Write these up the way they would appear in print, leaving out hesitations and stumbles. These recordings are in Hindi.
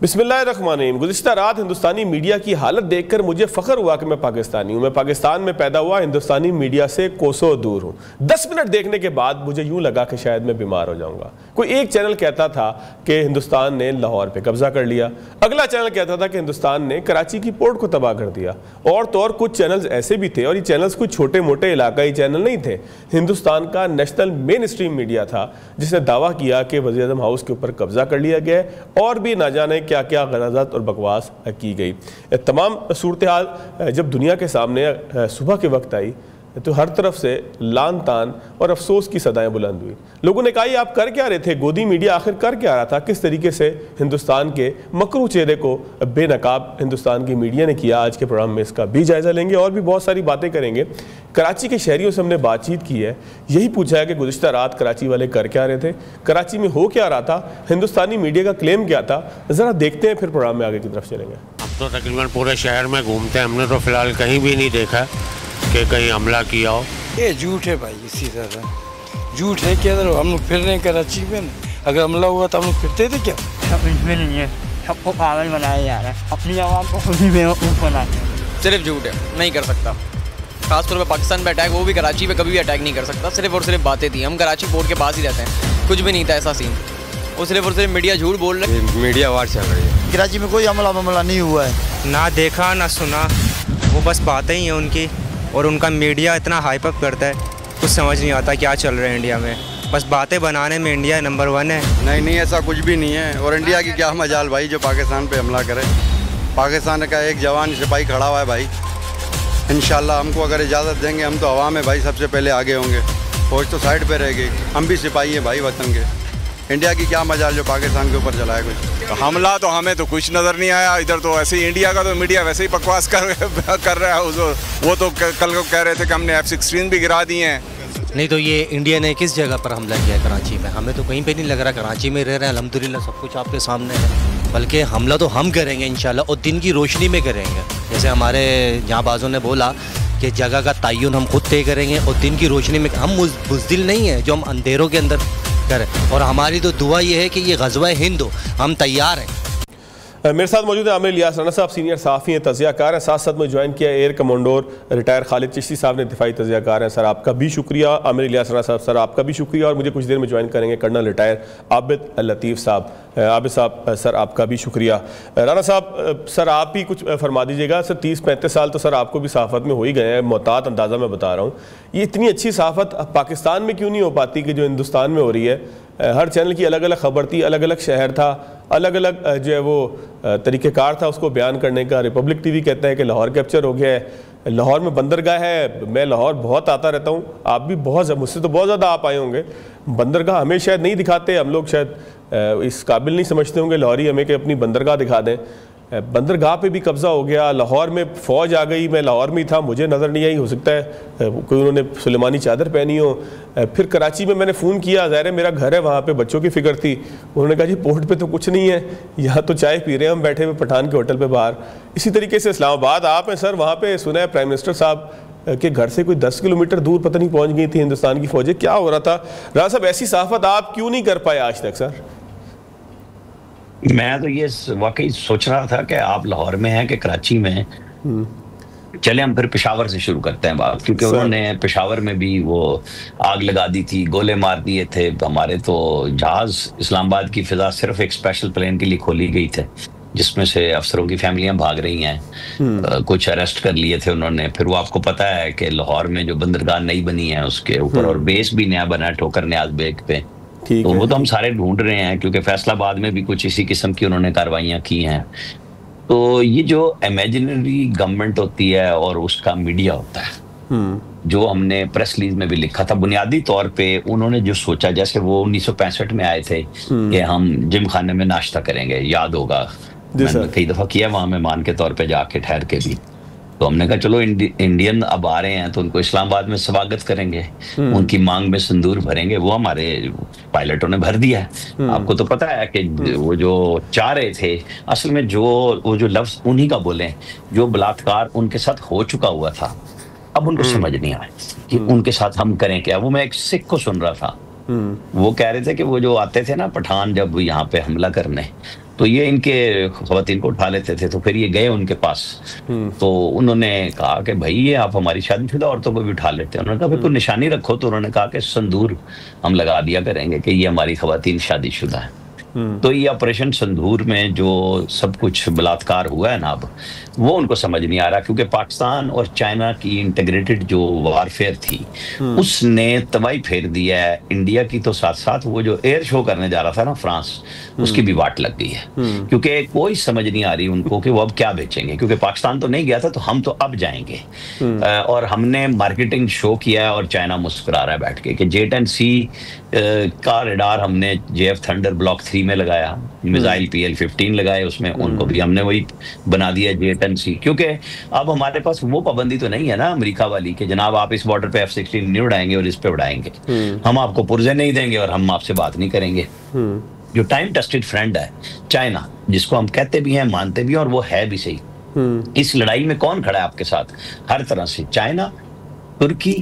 बिस्मिल्लाहिर्रहमानिर्रहीम। गुज़िश्ता रात हिंदुस्तानी मीडिया की हालत देखकर मुझे फ़ख्र हुआ कि मैं पाकिस्तानी हूँ। मैं पाकिस्तान में पैदा हुआ, हिंदुस्तानी मीडिया से कोसों दूर हूँ। 10 मिनट देखने के बाद मुझे यूँ लगा कि शायद मैं बीमार हो जाऊँगा। कोई एक चैनल कहता था कि हिंदुस्तान ने लाहौर पे कब्जा कर लिया, अगला चैनल कहता था कि हिंदुस्तान ने कराची की पोर्ट को तबाह कर दिया। और तो और कुछ चैनल्स ऐसे भी थे, और ये चैनल्स कुछ छोटे मोटे इलाकाई चैनल नहीं थे। हिंदुस्तान का नेशनल मेन स्ट्रीम मीडिया था जिसने दावा किया कि वज़ीर-ए-आज़म हाउस के ऊपर कब्जा कर लिया गया और भी ना जाने क्या क्या गलत और बकवास की गई। तमाम सूरत हाल जब दुनिया के सामने सुबह के वक्त आई तो हर तरफ से लान तान और अफसोस की सदाएं बुलंद हुई। लोगों ने कहा ये आप कर क्या रहे थे, गोदी मीडिया आखिर कर क्या रहा था, किस तरीके से हिंदुस्तान के मकरू चेहरे को बेनकाब हिंदुस्तान की मीडिया ने किया। आज के प्रोग्राम में इसका भी जायज़ा लेंगे और भी बहुत सारी बातें करेंगे। कराची के शहरियों से हमने बातचीत की है, यही पूछा है कि गुज़िश्ता रात कराची वाले कर क्या रहे थे, कराची में हो क्या रहा था, हिंदुस्तानी मीडिया का क्लेम क्या था। ज़रा देखते हैं, फिर प्रोग्राम में आगे की तरफ चलेंगे। हम तो तकरीबन पूरे शहर में घूमते हैं, हमने तो फिलहाल कहीं भी नहीं देखा कि कहीं हमला किया हो। ये झूठ है भाई, इसी तरह झूठ है। क्या हम लोग फिर रहे हैं कराची में, अगर हमला हुआ तो हम लोग फिरते थे क्या? सब इसमें नहीं है, सबको पागल बनाया जा रहा है, अपनी आवाम को खुद ही बेवकूफ़ बनाते हैं। सिर्फ झूठ है, नहीं कर सकता। खासतौर पर पाकिस्तान पे अटैक, वो भी कराची पे कभी भी अटैक नहीं कर सकता। सिर्फ और सिर्फ बातें थी। हम कराची पोर्ट के पास ही रहते हैं, कुछ भी नहीं था ऐसा सीन। वो सिर्फ और सिर्फ मीडिया झूठ बोल रहे हैं। मीडिया वार चल रही है। कराची में कोई हमला नहीं हुआ है, ना देखा ना सुना, वो बस बातें ही हैं उनकी। और उनका मीडिया इतना हाइप अप करता है, कुछ समझ नहीं आता क्या चल रहा है इंडिया में। बस बातें बनाने में इंडिया नंबर 1 है। नहीं, ऐसा कुछ भी नहीं है। और इंडिया की क्या मजाल भाई जो पाकिस्तान पे हमला करे। पाकिस्तान का एक जवान सिपाही खड़ा हुआ है भाई। इंशाल्लाह हमको अगर इजाज़त देंगे हम तो हवा में भाई सबसे पहले आगे होंगे। फौज तो साइड पे रहेगी, हम भी सिपाही हैं भाई वतन के। इंडिया की क्या मजाल जो पाकिस्तान के ऊपर चलाए कुछ। हमला तो हमें तो कुछ नज़र नहीं आया इधर। तो ऐसे ही इंडिया का तो मीडिया वैसे ही बकवास कर रहा है। वो तो कल को कह रहे थे कि हमने F-16 भी गिरा दिए हैं। नहीं तो ये इंडिया ने किस जगह पर हमला किया है कराची में? हमें तो कहीं पे नहीं लग रहा। कराची में रह रहे हैं अल्हम्दुलिल्लाह, सब कुछ आपके सामने है। बल्कि हमला तो हम करेंगे इंशाल्लाह, और दिन की रोशनी में करेंगे। जैसे हमारे यहाँ बाज़ों ने बोला कि जगह का तयन हम खुद तय करेंगे और दिन की रोशनी में। हम बुज़दिल नहीं है जो हम अंधेरों के अंदर करें। और हमारी तो दुआ ये है कि ये ग़ज़वा हिंद हो, हम तैयार हैं। मेरे साथ मौजूद है आमिर इलियास राना साहब, सीनियर सहाफ़ी हैं, तज़ियाकार हैं। साथ साथ में ज्वाइन किया air commodore retire Khalid Chishti साहब ने, दिफाई तज़ियाकार हैं। सर आपका भी शुक्रिया। आमिर इलियास राना साहब, सर आपका भी शुक्रिया। और मुझे कुछ देर में ज्वाइन करेंगे कर्नल रिटायर आबिद लतीफ़ साहब। आबिद साहब, सर आपका भी शुक्रिया। राना साहब, सर आप ही कुछ फरमा दीजिएगा। सर 30-35 साल तो सर आपको भी सहाफ़त में हो ही गए हैं, मोहतात अंदाज़ा मैं बता रहा हूँ। ये इतनी अच्छी सहाफ़त पाकिस्तान में क्यों नहीं हो पाती कि जो हिंदुस्तान में हो रही है? हर चैनल की अलग अलग खबर थी, अलग अलग शहर था, अलग अलग जो है वो तरीक़ेकार था उसको बयान करने का। रिपब्लिक टीवी कहता है कि लाहौर कैप्चर हो गया है, लाहौर में बंदरगाह है। मैं लाहौर बहुत आता रहता हूँ, आप भी बहुत, मुझसे तो बहुत ज़्यादा आप आए होंगे। बंदरगाह हमें शायद नहीं दिखाते, हम लोग शायद इस काबिल नहीं समझते होंगे लाहौरी हमें कि अपनी बंदरगाह दिखा दें। बंदरगाह पे भी कब्ज़ा हो गया, लाहौर में फ़ौज आ गई। मैं लाहौर में ही था, मुझे नज़र नहीं आई, हो सकता है कोई उन्होंने सुलेमानी चादर पहनी हो। फिर कराची में मैंने फ़ोन किया, ज़ाहिर है मेरा घर है वहाँ पे, बच्चों की फ़िक्र थी। उन्होंने कहा जी पोर्ट पे तो कुछ नहीं है, यहाँ तो चाय पी रहे हैं हम बैठे हुए पठान के होटल पे बाहर। इसी तरीके से इस्लामाबाद आप हैं सर, वहाँ पे सुना है प्राइम मिनिस्टर साहब के घर से कोई 10 किलोमीटर दूर पता नहीं पहुँच गई थी हिंदुस्तान की फ़ौजें। क्या हो रहा था? राना साहब, ऐसी सहाफ़त आप क्यों नहीं कर पाए आज तक सर? मैं तो ये वाकई सोच रहा था कि आप लाहौर में हैं कि कराची में। चले हम फिर पेशावर से शुरू करते हैं बात, क्योंकि उन्होंने पेशावर में भी वो आग लगा दी थी, गोले मार दिए थे। हमारे तो जहाज इस्लामाबाद की फिजा सिर्फ एक स्पेशल प्लेन के लिए खोली गई थे, जिसमें से अफसरों की फैमिलियां भाग रही हैं। कुछ अरेस्ट कर लिए थे उन्होंने। फिर वो आपको पता है कि लाहौर में जो बंदरगाह नई बनी है उसके ऊपर, और बेस भी नया बना है ठोकर न्याज बेग पे। तो वो तो हम सारे ढूंढ रहे हैं, क्योंकि फैसलाबाद में भी कुछ इसी किस्म की उन्होंने कार्रवाइयां की हैं। तो ये जो इमेजिनरी गवर्नमेंट होती है और उसका मीडिया होता है, जो हमने प्रेस रिलीज में भी लिखा था, बुनियादी तौर पे उन्होंने जो सोचा, जैसे वो 1965 में आए थे कि हम जिम खाने में नाश्ता करेंगे, याद होगा, मैंने कई दफा किया वहां मेहमान के तौर पे जाके ठहर के भी। तो हमने कहा चलो इंडियन अब आ रहे हैं तो उनको इस्लामाबाद में स्वागत करेंगे, उनकी मांग में सिंदूर भरेंगे। वो हमारे पायलटों ने भर दिया है। आपको तो पता है कि वो जो चाह रहे थे, असल में जो वो जो लफ्ज उन्हीं का बोले, जो बलात्कार उनके साथ हो चुका हुआ था, अब उनको समझ नहीं आया कि उनके साथ हम करें क्या। वो मैं एक सिख को सुन रहा था, वो कह रहे थे कि वो जो आते थे ना पठान जब यहाँ पे हमला करने, तो ये इनके खवातीन को उठा लेते थे। तो फिर ये गए उनके पास, तो उन्होंने कहा कि भाई ये आप हमारी शादीशुदा औरतों को भी उठा लेते हैं। उन्होंने कहा फिर कोई निशानी रखो, तो उन्होंने कहा कि संदूर हम लगा दिया करेंगे कि ये हमारी खवातीन शादीशुदा है। तो ये ऑपरेशन संदूर में जो सब कुछ बलात्कार हुआ है ना, अब वो उनको समझ नहीं आ रहा, क्योंकि पाकिस्तान और चाइना की इंटीग्रेटेड जो वारफेयर थी उसने तबाही फेर दिया है इंडिया की। तो साथ साथ वो जो एयर शो करने जा रहा था ना फ्रांस, उसकी भी वाट लग गई है, क्योंकि कोई समझ नहीं आ रही उनको कि वो अब क्या बेचेंगे, क्योंकि पाकिस्तान तो नहीं गया था, तो हम तो अब जाएंगे। और हमने मार्केटिंग शो किया है और चाइना मुस्कुरा रहा है बैठ के कि J-10C का रडार हमने JF थंडर ब्लॉक 3 में लगाया, मिसाइल PL-15 लगाए उसमें, उनको भी हमने वही बना दिया J-10C। क्योंकि अब हमारे पास वो पाबंदी तो नहीं है ना अमेरिका वाली कि जनाब आप इस बॉर्डर पे F-16 नहीं उड़ाएंगे और इस पे उड़ाएंगे, हम आपको पुर्जे नहीं देंगे और हम आपसे बात नहीं करेंगे। जो टाइम टेस्टेड फ्रेंड है चाइना, जिसको हम कहते भी हैं, मानते भी हैं, और वो है भी सही। इस लड़ाई में कौन खड़ा है आपके साथ? हर तरह से चाइना, तुर्की,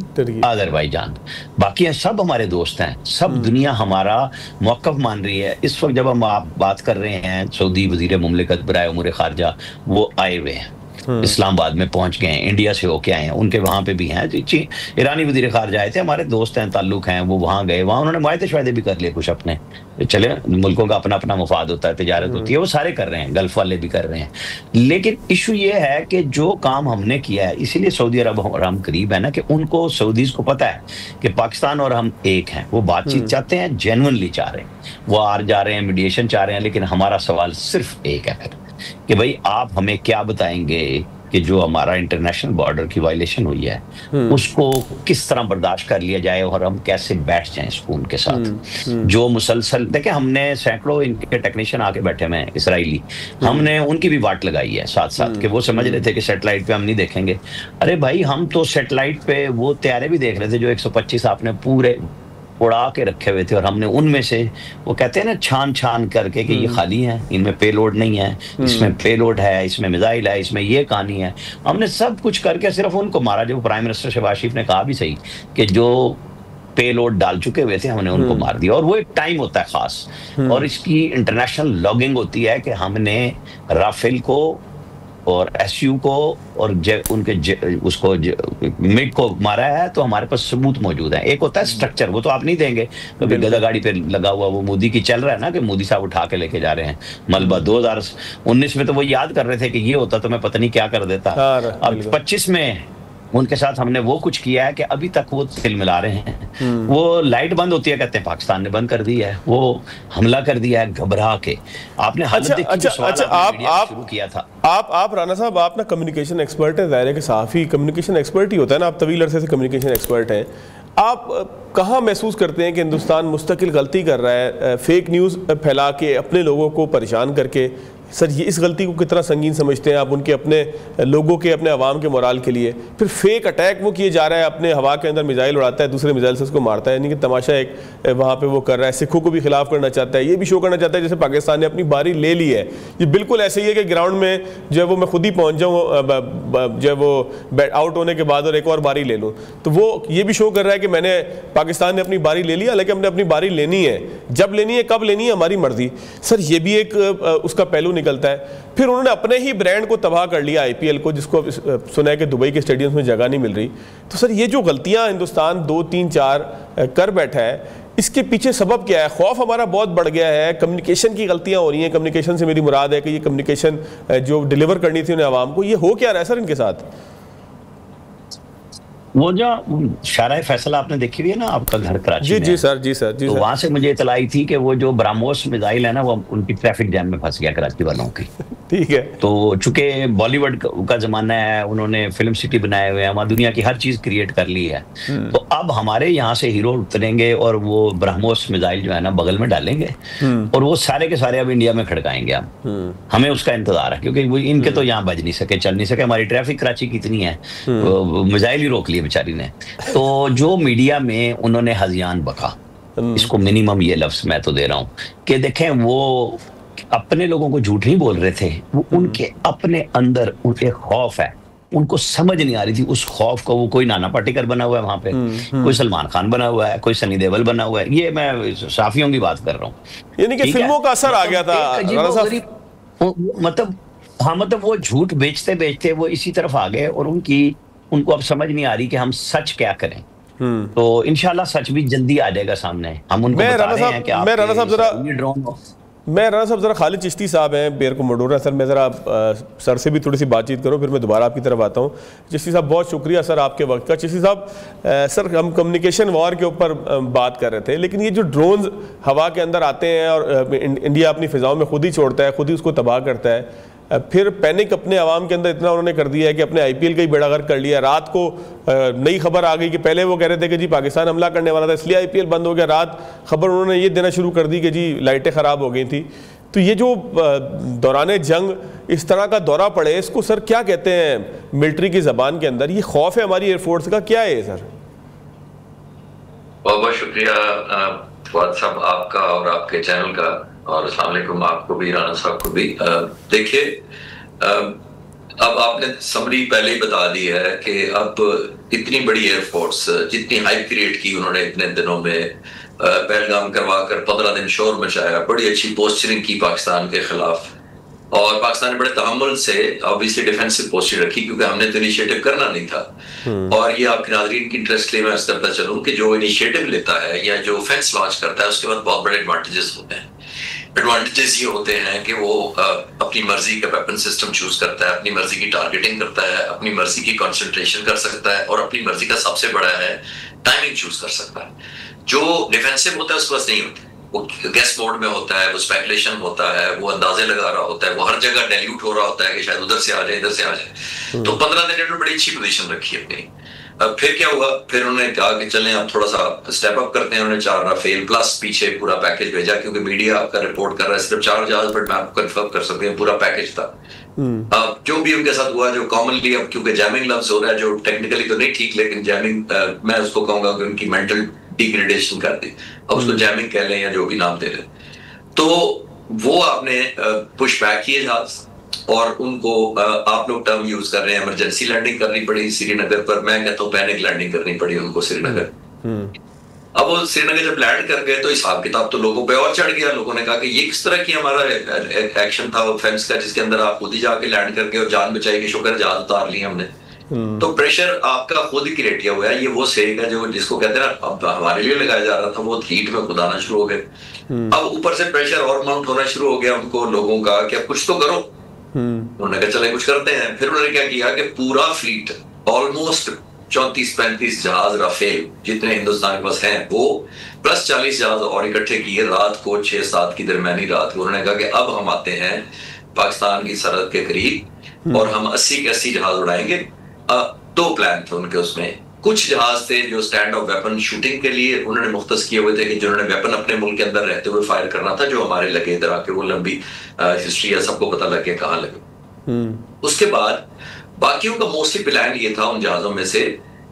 अजरबैजान, बाकी सब हमारे दोस्त हैं। सब दुनिया हमारा मौक़िफ़ मान रही है। इस वक्त जब हम आप बात कर रहे हैं, सऊदी वज़ीर मुमलिकत बराए उमूर ख़ारजा वो आए हुए हैं, इस्लामाबाद में पहुंच गए हैं, इंडिया से होके आए हैं, उनके वहां पे भी हैं। ईरानी वज़ीर ख़ारजा आए थे, हमारे दोस्त हैं, ताल्लुक हैं, वो वहां गए, वहां उन्होंने मुआहदे शुआहदे भी कर लिए कुछ अपने। चले, मुल्कों का अपना अपना मुफाद होता है, तिजारत होती है, वो सारे कर रहे हैं, गल्फ वाले भी कर रहे हैं। लेकिन इशू ये है कि जो काम हमने किया है, इसीलिए सऊदी अरब और हम करीब है ना, कि उनको सऊदीज को पता है कि पाकिस्तान और हम एक हैं। वो बातचीत चाहते हैं, जेन्युइनली चाह रहे हैं, वो आर जा रहे हैं, मीडिएशन चाह रहे हैं। लेकिन हमारा सवाल सिर्फ एक है कि भाई आप हमें क्या बताएंगे कि जो हमारा इंटरनेशनल बॉर्डर की वायलेशन हुई है उसको किस तरह बर्दाश्त कर लिया जाए और हम कैसे बैठ जाएं सुकून के साथ। जो मुसलसल देखें, हमने सैकड़ों इनके टेक्नीशियन आके बैठे हुए हैं इसराइली, हमने उनकी भी वाट लगाई है साथ साथ कि वो समझ रहे थे कि सैटेलाइट पे हम नहीं देखेंगे। अरे भाई, हम तो सैटेलाइट पे वो तैयारे भी देख रहे थे जो 125 आपने पूरे उड़ा के रखे हुए थे, और हमने उनमें से, वो कहते हैं ना, छान छान करके कि ये खाली हैं, इनमें पेलोड नहीं है, इसमें पेलोड है, इसमें मिसाइल है, इसमें ये कहानी है। हमने सब कुछ करके सिर्फ उनको मारा। जो प्राइम मिनिस्टर शहबाज शरीफ ने कहा भी सही कि जो पेलोड डाल चुके हुए थे हमने उनको मार दिया। और वो एक टाइम होता है खास, और इसकी इंटरनेशनल लॉगिंग होती है कि हमने राफेल को और SU को और उसको मिग को मारा है, तो हमारे पास सबूत मौजूद है। एक होता है स्ट्रक्चर, वो तो आप नहीं देंगे, क्योंकि गधा गाड़ी पे लगा हुआ वो मोदी की चल रहा है ना, कि मोदी साहब उठा के लेके जा रहे हैं मलबा। 2019 में तो वो याद कर रहे थे कि ये होता तो मैं पता नहीं क्या कर देता। अब 25 में उनके साथ हमने वो कुछ किया है कि अभी तक वो तिल मिला रहे हैं। वो लाइट बंद होती है, कहते हैं पाकिस्तान ने बंद कर दी है, वो हमला कर दिया है घबरा के। आपने हालत देखी, आप शुरू किया था। आप राना साहब, आप ना कम्युनिकेशन एक्सपर्ट है, ज़ाहिर है कि सहाफ़ी कम्युनिकेशन एक्सपर्ट ही होता है ना, आप तवील अरसे से कम्युनिकेशन एक्सपर्ट हैं। आप कहाँ महसूस करते हैं कि हिंदुस्तान मुस्तकिल गलती कर रहा है, फेक न्यूज़ फैला के अपने लोगों को परेशान करके? सर, ये इस गलती को कितना संगीन समझते हैं आप, उनके अपने लोगों के, अपने अवाम के मोराल के लिए? फिर फेक अटैक वो किए जा रहा है, अपने हवा के अंदर मिसाइल उड़ाता है, दूसरे मिसाइल से उसको मारता है, यानी कि तमाशा एक वहाँ पे वो कर रहा है। सिखों को भी खिलाफ करना चाहता है, ये भी शो करना चाहता है जैसे पाकिस्तान ने अपनी बारी ले ली है। ये बिल्कुल ऐसे ही है कि ग्राउंड में जो है वो मैं खुद ही पहुँच जाऊँ, जो है वो आउट होने के बाद और एक और बारी ले लूँ। तो वो ये भी शो कर रहा है कि मैंने, पाकिस्तान ने अपनी बारी ले लिया, लेकिन हमने अपनी बारी लेनी है, जब लेनी है, कब लेनी है, हमारी मर्जी। सर, ये भी एक उसका पहलू निकलता है। फिर उन्होंने अपने ही ब्रांड को तबाह कर लिया, IPL को, जिसको सुना है कि दुबई के स्टेडियम्स में जगह नहीं मिल रही। तो सर, ये जो गलतियां हिंदुस्तान 2, 3, 4 कर बैठा है, इसके पीछे सबब क्या है? खौफ हमारा बहुत बढ़ गया है, कम्युनिकेशन की गलतियां हो रही हैं। कम्युनिकेशन से मेरी मुराद है कि ये कम्युनिकेशन जो डिलीवर करनी थी उन्हें आवाम को, ये हो क्या रहा है सर इनके साथ? वो जो शारा फैसला आपने देखी हुई है ना, आपका घर कराची में? जी सर, जी सर, जी तो सर। वहां से मुझे इतला आई थी कि वो जो ब्राह्मोस मिसाइल है ना, वो उनकी ट्रैफिक जैम में फंस गया कराची वालों की। ठीक है। तो चूंकि बॉलीवुड का जमाना है, उन्होंने फिल्म सिटी बनाए हुए हैं, वहाँ दुनिया की हर चीज क्रिएट कर ली है। तो अब हमारे यहाँ से हीरो उतरेंगे और वो ब्राह्मोस मिसाइल जो है ना बगल में डालेंगे, और वो सारे के सारे अब इंडिया में खड़काएंगे। हम हमें उसका इंतजार है, क्योंकि वो इनके तो यहाँ बज नहीं सके, चल नहीं सके। हमारी ट्रैफिक कराची की इतनी है, मिसाइल ही रोक लिए बेचारी ने। तो जो मीडिया में उन्होंने हजियान बका, इसको मिनिमम ये लफ्ज मैं तो दे रहा हूं कि देखें, वो अपने लोगों को झूठ नहीं बोल रहे थे, वो उनके अपने अंदर उनके खौफ है, उनको समझ नहीं आ रही थी उस खौफ को। वो कोई नाना पाटेकर बना हुआ है वहां पे, कोई सलमान खान बना हुआ है, कोई सनी देओल बना हुआ है। ये मैं साफियों की बात कर रहा हूँ, यानी कि फिल्मों का असर आ गया था। मतलब हाँ, मतलब वो झूठ बेचते बेचते वो इसी तरफ आ गए, और उनको अब समझ नहीं आ रही कि हम सच क्या करें। तो इंशाल्लाह सच भी जल्दी आ जाएगा सामने। हम उनको बता रहे हैं कि मैं राणा साहब जरा खालिद चिश्ती साहब हैं, बेर कोमोडोर हैं। सर मैं ज़रा सर से भी थोड़ी सी बातचीत करूं, फिर मैं दोबारा आपकी तरफ आता हूं। चिश्ती साहब बहुत शुक्रिया सर आपके वक्त का। चिश्ती साहब सर हम कम्युनिकेशन वॉर के ऊपर बात कर रहे थे, लेकिन ये जो ड्रोन्स हवा के अंदर आते हैं और इंडिया अपनी फ़िज़ाओं में खुद ही छोड़ता है, खुद ही उसको तबाह करता है, फिर पैनिक अपने आवाम के अंदर इतना उन्होंने कर दिया है कि अपने IPL का ही बेड़ा गर्क कर लिया। रात को नई खबर आ गई कि पहले वो कह रहे थे कि जी पाकिस्तान हमला करने वाला था इसलिए IPL बंद हो गया, रात खबर उन्होंने ये देना शुरू कर दी कि जी लाइटें ख़राब हो गई थी। तो ये जो दौरान जंग इस तरह का दौरा पड़े, इसको सर क्या कहते हैं मिलिट्री की ज़बान के अंदर? ये खौफ है हमारी एयरफोर्स का, क्या है सर? बहुत बहुत शुक्रिया फवाद साहब आपका और आपके चैनल का, और अस्सलाम वालेकुम आपको भी, राणा साहब को भी। देखिए अब आपने समरी पहले ही बता दी है कि अब इतनी बड़ी एयरफोर्स, जितनी हाइप क्रिएट की उन्होंने इतने दिनों में, पहलगाम करवा कर 15 दिन शोर मचाया, बड़ी अच्छी पोस्चरिंग की पाकिस्तान के खिलाफ, और पाकिस्तान ने बड़े तहम्मुल से ऑब्वियसली डिफेंसिव पोस्चर रखी क्योंकि हमने तो इनिशिएटिव करना नहीं था। और ये आपके नाज़रीन की इंटरेस्ट के लिए मैं इस करता चलूँ कि जो इनिशिएटिव लेता है या जो ऑफेंस लॉन्च करता है उसके बाद बहुत बड़े एडवांटेजेस होते हैं। एडवांटेजेस ये होते हैं कि वो अपनी मर्जी का वेपन सिस्टम चूज करता है, अपनी मर्जी की टारगेटिंग करता है, अपनी मर्जी की कंसंट्रेशन कर सकता है, और अपनी मर्जी का सबसे बड़ा है टाइमिंग चूज कर सकता है। जो डिफेंसिव होता है उसके पास नहीं होता, वो गेस मोड में होता है, वो स्पेकुलेशन होता है, वो अंदाजे लगा रहा होता है, वो हर जगह डाइल्यूट हो रहा होता है कि शायद उधर से आ जाए, इधर से आ जाए। तो 15 दिन में बड़ी अच्छी पोजीशन रखी अपनी। अब फिर क्या हुआ, फिर उन्होंने कहा कि चलें अब थोड़ा सा स्टेप अप करते हैं। उन्होंने 4 राफेल प्लस पीछे पूरा पैकेज भेजा, क्योंकि मीडिया आपका रिपोर्ट कर रहा है सिर्फ 4 जहाज, बट मैं आपको कंफर्म कर सकती हूँ पूरा पैकेज था। अब जो भी उनके साथ हुआ, जो कॉमनली अब क्योंकि जैमिंग लफ्ज हो रहा है, जो टेक्निकली तो नहीं ठीक, लेकिन जैमिंग मैं उसको कहूंगा कि उनकी मेंटल डिग्रेडेशन कर दी, अब उसको जैमिंग कह लें या जो भी नाम दे लें। तो वो आपने पुश बैक किए जहाज, और उनको आप लोग टर्म यूज कर रहे हैं इमरजेंसी लैंडिंग करनी पड़ी श्रीनगर पर, मैं कहता हूँ पैनिक लैंडिंग करनी पड़ी उनको श्रीनगर। अब वो श्रीनगर जब लैंड कर गए तो हिसाब किताब तो लोगों पे और चढ़ गया। लोगों ने कहा कि ये किस तरह की हमारा एक्शन था ऑफेंस का, जिसके अंदर आप खुद ही जाके लैंड करके और जान बचाई की, शुक्र जहाज उतार ली हमने। तो प्रेशर आपका खुद ही क्रिएट किया हुआ है। ये वो सेक है जो जिसको कहते हैं ना, अब हमारे लिए लगाया जा रहा था, वो हीट में खुद आना शुरू हो गए। अब ऊपर से प्रेशर और माउंट होना शुरू हो गया उनको, लोगों का, कि अब कुछ तो करो। उन्होंने कहा चले कुछ करते हैं। फिर उन्होंने क्या किया कि पूरा फ्लीट, ऑलमोस्ट 34-35 जहाज राफेल जितने हिंदुस्तान के पास हैं वो, प्लस 40 जहाज और इकट्ठे किए रात को 6-7 की दरमियानी रात को। उन्होंने कहा कि अब हम आते हैं पाकिस्तान की सरहद के करीब और हम 80 के 80 जहाज उड़ाएंगे। 2 प्लान थे उनके, उसमें कुछ जहाज थे जो स्टैंड ऑफ वेपन शूटिंग के लिए उन्होंने मुख्तस किए हुए थे, कि जिन्होंने वेपन अपने मुल्क के अंदर रहते हुए फायर करना था, जो हमारे लगे इधर आके, वो लंबी हिस्ट्री है, सबको पता लग गया कहाँ लगे। उसके बाद बाकियों का मोस्टली प्लान ये था उन जहाजों में से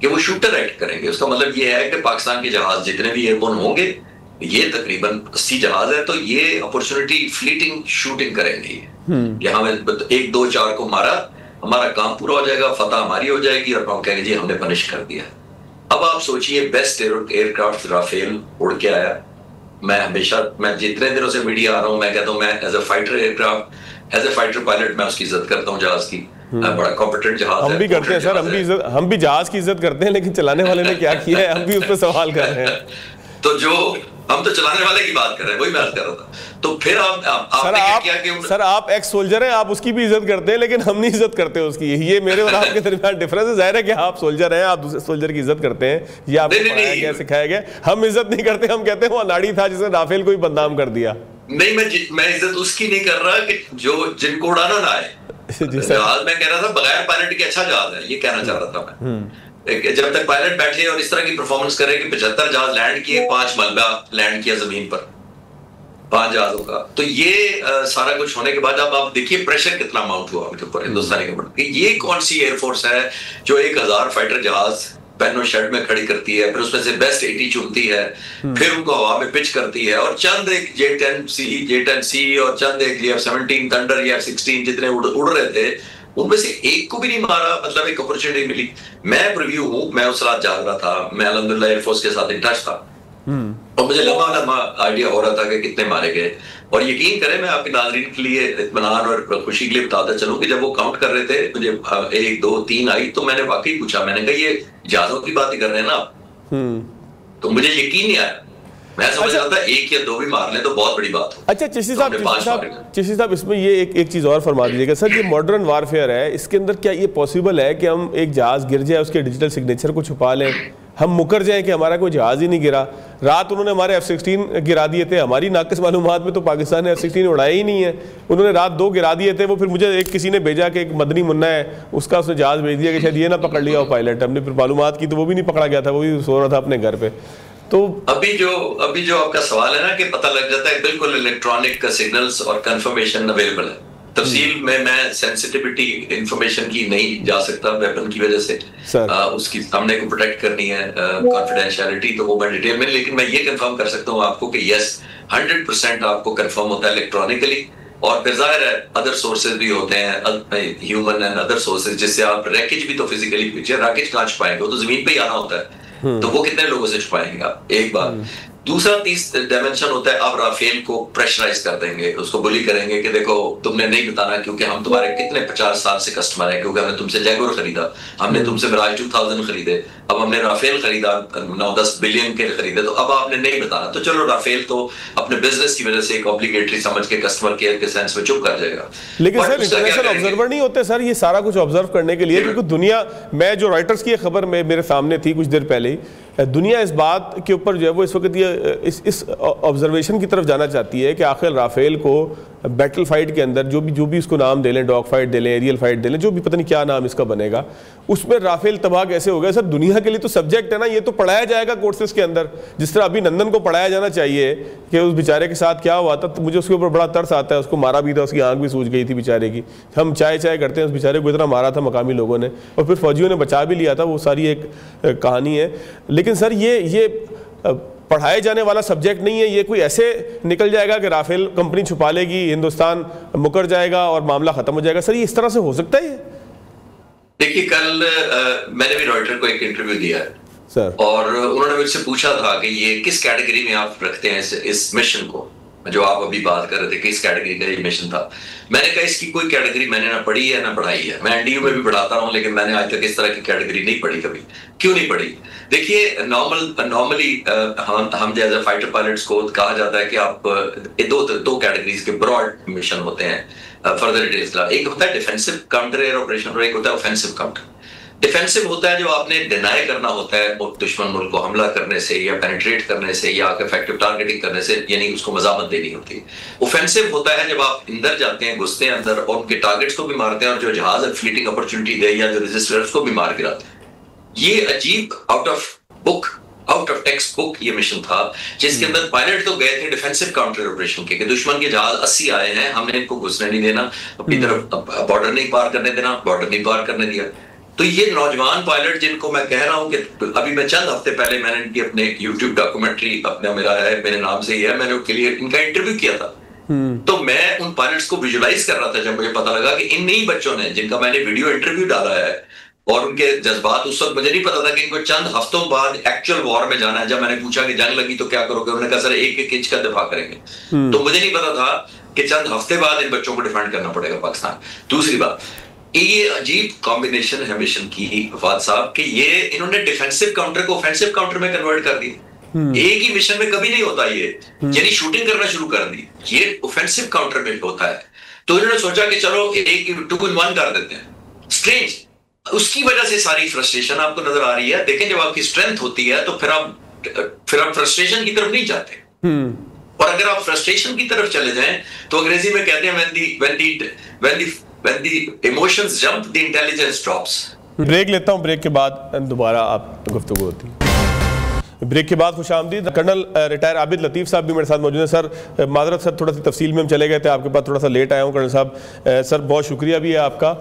कि वो शूटर एक्ट करेंगे। उसका मतलब ये है कि पाकिस्तान के जहाज जितने भी एयरबोर्न होंगे, ये तकरीबन 80 जहाज है, तो ये अपॉर्चुनिटी फ्लीटिंग शूटिंग करेंगे। यहाँ में 1, 2, 4 को मारा, हमारा काम पूरा हो जाएगा, फतह हमारी हो जाएगी, और हम कहेंगे जी हमने पनिश कर दिया। अब आप सोचिए, बेस्ट एयरक्राफ्ट राफेल उड़ के आया। मैं जितने दिनों से मीडिया आ रहा हूँ, मैं कहता हूँ मैं as a fighter aircraft, as a fighter pilot मैं उसकी इज्जत करता हूँ जहाज की। बड़ा कॉम्पिटेंट जहाज हम भी करते हैं सर, हम भी जहाज की इज्जत करते हैं, लेकिन चलाने वाले ने क्या किया है हम भी उस पर सवाल कर रहे हैं। तो जो हम तो चलाने वाले की बात कर रहे हैं, वही बात कर रहा था। तो फिर आपने क्या किया कि सर आप एक्स सोल्जर हैं, आप उसकी भी इज्जत करते हैं, लेकिन हम नहीं इज्जत करते उसकी। ये मेरे और आपके दरमियान डिफरेंस है। जाहिर है कि आप सोल्जर हैं, आप दूसरे सोल्जर की इज्जत करते हैं, ये आपको पढ़ाया गया, सिखाया गया। हम इज्जत नहीं करते, हम कहते हैं वो अनाड़ी था जिसने राफेल को ही बदनाम कर दिया। नहीं, मैं इज्जत उसकी नहीं कर रहा कि जो जिनको उड़ाना ना आए जहाज। मैं कह रहा था बगैर पायलट के अच्छा जहाज है, ये कहना चाह रहा था मैं। जब तक पायलट बैठे और इस तरह की परफॉर्मेंस करे कि 75 जहाज लैंड किए, 5 मलबा लैंड किया जमीन पर 5 जहाजों का, तो ये सारा कुछ होने के बाद अब आप देखिए प्रेशर कितना माउंट हुआ उनके ऊपर, हिंदुस्तानी गवर्नमेंट। ये कौन सी एयरफोर्स है जो 1000 फाइटर जहाज पेनो शेड में खड़ी करती है, फिर उसमें से बेस्ट 80 चुनती है, फिर उनको हवा में पिच करती है, और चंद एक J-10C और चंद एक F-17 थंडर या F-16 जितने उड़ रहे थे, उनमें से एक को भी नहीं मारा। मतलब एक अपॉर्चुनिटी मिली। मैं प्रीव्यू हूँ, मैं उस रात जाग रहा था, मैं अल्हम्दुलिल्लाह एयरफोर्स के साथ इन टच था। और मुझे लंबा आइडिया हो रहा था कि कितने मारे गए। और यकीन करें, मैं आपके नाज़रीन के लिए इत्मीनान और खुशी के लिए बताता चलूं कि जब वो काउंट कर रहे थे, मुझे 1 2 3 आई, तो मैंने वाकई पूछा, मैंने कहा ये जहाजों की बात कर रहे हैं ना आप? तो मुझे यकीन नहीं आया। मैं समझ रहा था 1 या 2 भी मार लें तो बहुत बड़ी बात हो। अच्छा चिश्ती साहब इसमें ये एक चीज़ और फरमा दीजिएगा सर, ये मॉडर्न वारफेयर है, इसके अंदर क्या ये पॉसिबल है कि हम एक जहाज़ गिर जाए, उसके डिजिटल सिग्नेचर को छुपा लें, हम मुकर जाएं कि हमारा कोई जहाज़ ही नहीं गिरा? रात उन्होंने हमारे F-16 गिरा दिए थे, हमारी नाकिस मालूमात में तो पाकिस्तान ने F-16 उड़ाया ही नहीं है। उन्होंने रात 2 गिरा दिए थे, वो फिर मुझे किसी ने भेजा कि एक मदनी मुन्ना है, उसका उसने जहाज़ भेज दिया कि शायद ये ना पकड़ लिया हो पायलट। हमने फिर मालूमात की तो वो भी नहीं पकड़ा गया था, वो भी सो रहा था अपने घर पे। तो अभी जो आपका सवाल है ना कि पता लग जाता है, बिल्कुल इलेक्ट्रॉनिक सिग्नल्स और कंफर्मेशन अवेलेबल है। तफसील में मैं सेंसिटिविटी इंफॉर्मेशन की नहीं जा सकता वेपन की वजह से, उसकी सामने को प्रोटेक्ट करनी है कॉन्फिडेंशियलिटी, तो वो मैं डिटेल में, लेकिन मैं ये कंफर्म कर सकता हूँ आपको कि यस 100% आपको कंफर्म होता है इलेक्ट्रॉनिकली। और फिर जाहिर है अदर सोर्सेज भी होते हैं, ह्यूमन एंड अदर सोर्सेज, जिससे आप रैकेज भी तो फिजिकली पीछे, रैकेज कहाँ छुपाएंगे? वो तो जमीन पे ही आना होता है, तो वो कितने लोगों से छुपाएंगे आप? एक बार। दूसरा तीसरा डायमेंशन होता है, आप राफेल को प्रेशराइज कर देंगे, उसको बुली करेंगे कि देखो तुमने नहीं बताना क्योंकि हम तुम्हारे कितने 50 साल से कस्टमर हैं, क्योंकि हमने तुमसे जैगुआर खरीदा, हमने तुमसे मिराज 2000 खरीदे, अब हमने राफेल खरीदा 9-10 बिलियन के खरीदे, तो अब आपने नहीं बताना। तो चलो राफेल तो अपने बिजनेस की वजह से एक ऑब्लिगेटरी समझ के कस्टमर केयर के सेंस में चुप कर जाएगा। लेकिन सर इंटरनेशनल ऑब्जर्वर नहीं होते सर ये सारा कुछ ऑब्जर्व करने के लिए? क्योंकि दुनिया, मैं जो रॉयटर्स की खबर में मेरे सामने थी कुछ देर पहले ही, दुनिया इस बात के ऊपर जो है वो इस वक्त ये इस ऑब्जर्वेशन की तरफ जाना चाहती है कि आखिर राफेल को बैटल फाइट के अंदर जो भी इसको नाम दे लें, डॉग फाइट दे लें, एरियल फाइट दे लें, जो भी पता नहीं क्या नाम इसका बनेगा, उसमें राफेल तबाह कैसे हो गया? सर दुनिया के लिए तो सब्जेक्ट है ना, ये तो पढ़ाया जाएगा कोर्सेज के अंदर, जिस तरह अभिनंदन को पढ़ाया जाना चाहिए कि उस बेचारे के साथ क्या हुआ था। तो मुझे उसके ऊपर बड़ा तरस आता है, उसको मारा भी था, उसकी आंख भी सूज गई थी बेचारे की, हम चाय करते हैं, उस बेचारे को इतना मारा था मकामी लोगों ने, और फिर फौजियों ने बचा भी लिया था, वो सारी एक कहानी है। लेकिन सर ये पढ़ाए जाने वाला सब्जेक्ट नहीं है, ये कोई ऐसे निकल जाएगा कि राफेल कंपनी छुपा लेगी, हिंदुस्तान मुकर जाएगा और मामला खत्म हो जाएगा। सर ये इस तरह से हो सकता है? देखिए कल मैंने भी रॉयटर को एक इंटरव्यू दिया है सर, और उन्होंने मुझसे पूछा था कि ये किस कैटेगरी में आप रखते हैं इस मिशन को, जो आप अभी बात कर रहे थे किस कैटेगरी का ये मिशन था। मैंने कहा इसकी कोई कैटेगरी मैंने ना पढ़ी है ना पढ़ाई है, मैं एनडीयू में भी पढ़ाता हूँ, लेकिन मैंने आज तक इस तरह की कैटेगरी नहीं पढ़ी कभी। क्यों नहीं पढ़ी? देखिए नॉर्मली हम जैसे फाइटर पायलट्स को कहा जाता है कि आप दो कैटेगरीज के ब्रॉड मिशन होते हैं, फर्दर डिटेल्स का। एक होता है डिफेंसिव काउंटर एयर ऑपरेशन और एक होता है ऑफेंसिव काउंटर। डिफेंसिव होता है जो आपने डिनाई करना होता है दुश्मन मुल्क को हमला करने से या पेनिट्रेट करने से या इफेक्टिव टारगेटिंग करने से, यानी उसको मजामत देनी होती है। ऑफेंसिव होता है जब आप अंदर जाते हैं, घुसते हैं अंदर और उनके टारगेट्स को भी मारते हैं और जो जहाज फ्लीटिंग अपॉर्चुनिटी दे या जो रेजिस्टर्स को भी मार गिराते हैं। ये अजीब आउट ऑफ टेक्स्ट बुक ये मिशन था, जिसके अंदर पायलट तो गए थे डिफेंसिव काउंटर ऑपरेशन के, कि दुश्मन के जहाज 80 आए हैं, हमने इनको घुसने नहीं देना, अपनी तरफ बॉर्डर नहीं पार करने देना, बॉर्डर नहीं पार करने दिया। तो ये नौजवान पायलट जिनको मैं कह रहा हूं कि अभी मैं चंद हफ्ते पहले मैंने इनकी अपने यूट्यूब डॉक्यूमेंट्री अपना मेरा है, मेरे नाम से ही है, मैंने उनके लिए इनका इंटरव्यू किया था। तो मैं उन पायलट्स को विजुलाइज कर रहा था जब मुझे पता लगा कि इन ही बच्चों ने, जिनका मैंने वीडियो इंटरव्यू डाला है, और उनके जज्बात उस वक्त मुझे नहीं पता था कि इनको चंद हफ्तों बाद एक्चुअल वॉर में जाना है। जब मैंने पूछा कि जंग लगी तो क्या करोगे, उन्होंने कहा सर एक इंच का दिफा करेंगे। तो मुझे नहीं पता था कि चंद हफ्ते बाद इन बच्चों को डिफेंड करना पड़ेगा पाकिस्तान। दूसरी बात, ये अजीब कॉम्बिनेशन है मिशन की फवाद साहब कि ये इन्होंने डिफेंसिव काउंटर को ऑफेंसिव काउंटर में कन्वर्ट कर दिया। एक ही मिशन में कभी नहीं होता ये, यानी शूटिंग करना शुरू कर दी, ये ऑफेंसिव काउंटर में होता है। तो इन्होंने सोचा कि चलो एक 2 in 1 कर देते हैं। स्ट्रेंज, उसकी वजह से सारी फ्रस्ट्रेशन आपको नजर आ रही है। देखें जब आपकी स्ट्रेंथ होती है तो फिर आप फ्रस्ट्रेशन की तरफ नहीं जाते, और अगर आप फ्रस्ट्रेशन की तरफ चले जाएं तो अंग्रेजी में कहते हैं when the emotions jump the intelligence drops। Break लेता हूं, ब्रेक के बाद दोबारा आप गुफ्तगू होती है। ब्रेक के बाद खुशामदीद। कर्नल रिटायर आबिद लतीफ़ साहब भी मेरे साथ मौजूद हैं। सर माजरत सर, थोड़ा सी तफसील में हम चले गए थे, आपके पास थोड़ा सा लेट आया हूँ कर्नल साहब। सर बहुत शुक्रिया भी है आपका।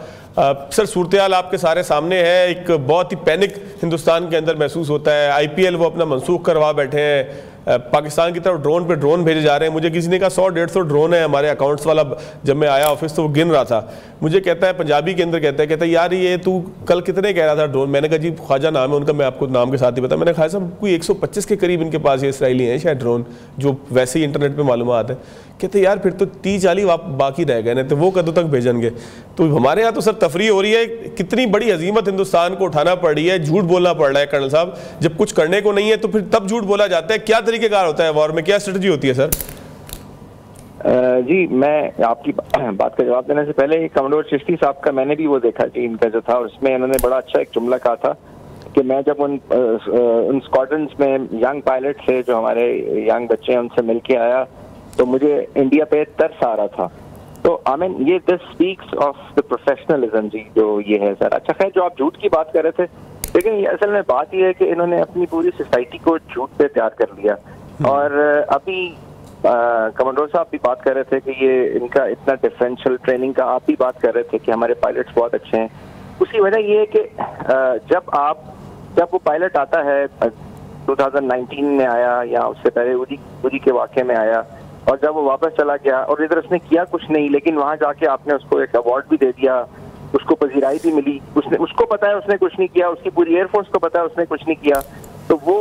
सर सूरत हाल आपके सारे सामने है, एक बहुत ही पैनिक हिंदुस्तान के अंदर महसूस होता है। IPL वो अपना मनसूख करवा बैठे हैं, पाकिस्तान की तरफ ड्रोन पे ड्रोन भेजे जा रहे हैं। मुझे किसी ने कहा 100-150 ड्रोन है हमारे अकाउंट्स वाला, जब मैं आया ऑफिस तो वो गिन रहा था। मुझे कहता है पंजाबी के अंदर कहता है यार ये तू कल कितने कह रहा था ड्रोन? मैंने कहा जी ख्वाजा नाम है उनका, मैं आपको नाम के साथ ही बताया। मैंने कहा साहब कोई 125 के करीब इनके पास ये इसराइली हैं शायद ड्रोन, जो वैसे ही इंटरनेट पर मालूमात है। कहते यार फिर तो 30-40 बाकी रह गए, नहीं तो वो कदों तक भेजेंगे। तो हमारे यहाँ तो सर तफरी हो रही है, कितनी बड़ी अजीमत हिंदुस्तान को उठाना पड़ रही है, झूठ बोलना पड़ रहा है कर्नल साहब। जब कुछ करने को नहीं है तो फिर तब झूठ बोला जाता है। क्या तरीकेकार होता है वॉर में, क्या स्ट्रेटजी होती है सर? जी मैं आपकी बात का जवाब देने से पहले कमोडोर चिश्ती साहब का मैंने भी वो देखा कि इनका जो था उसमें उन्होंने बड़ा अच्छा एक जुमला कहा था कि मैं जब उन स्क्वाड्रन्स में यंग पायलट थे जो हमारे यंग बच्चे हैं उनसे मिल के आया तो मुझे इंडिया पे तरस आ रहा था। तो आई मीन ये this speaks of the professionalism जी जो ये है सर। अच्छा खैर जो आप झूठ की बात कर रहे थे, लेकिन असल में बात ये है कि इन्होंने अपनी पूरी सोसाइटी को झूठ पे तैयार कर लिया। और अभी कमांडर साहब भी बात कर रहे थे कि ये इनका इतना डिफरेंशियल ट्रेनिंग का, आप भी बात कर रहे थे कि हमारे पायलट्स बहुत अच्छे हैं। उसकी वजह ये है कि जब वो पायलट आता है 2019 में आया या उससे पहले उरी के वाक़े में आया और जब वो वापस चला गया और इधर उसने किया कुछ नहीं, लेकिन वहां जाके आपने उसको एक अवार्ड भी दे दिया, उसको पजीराई भी मिली, उसको पता है उसने कुछ नहीं किया, उसकी पूरी एयरफोर्स को पता है उसने कुछ नहीं किया। तो वो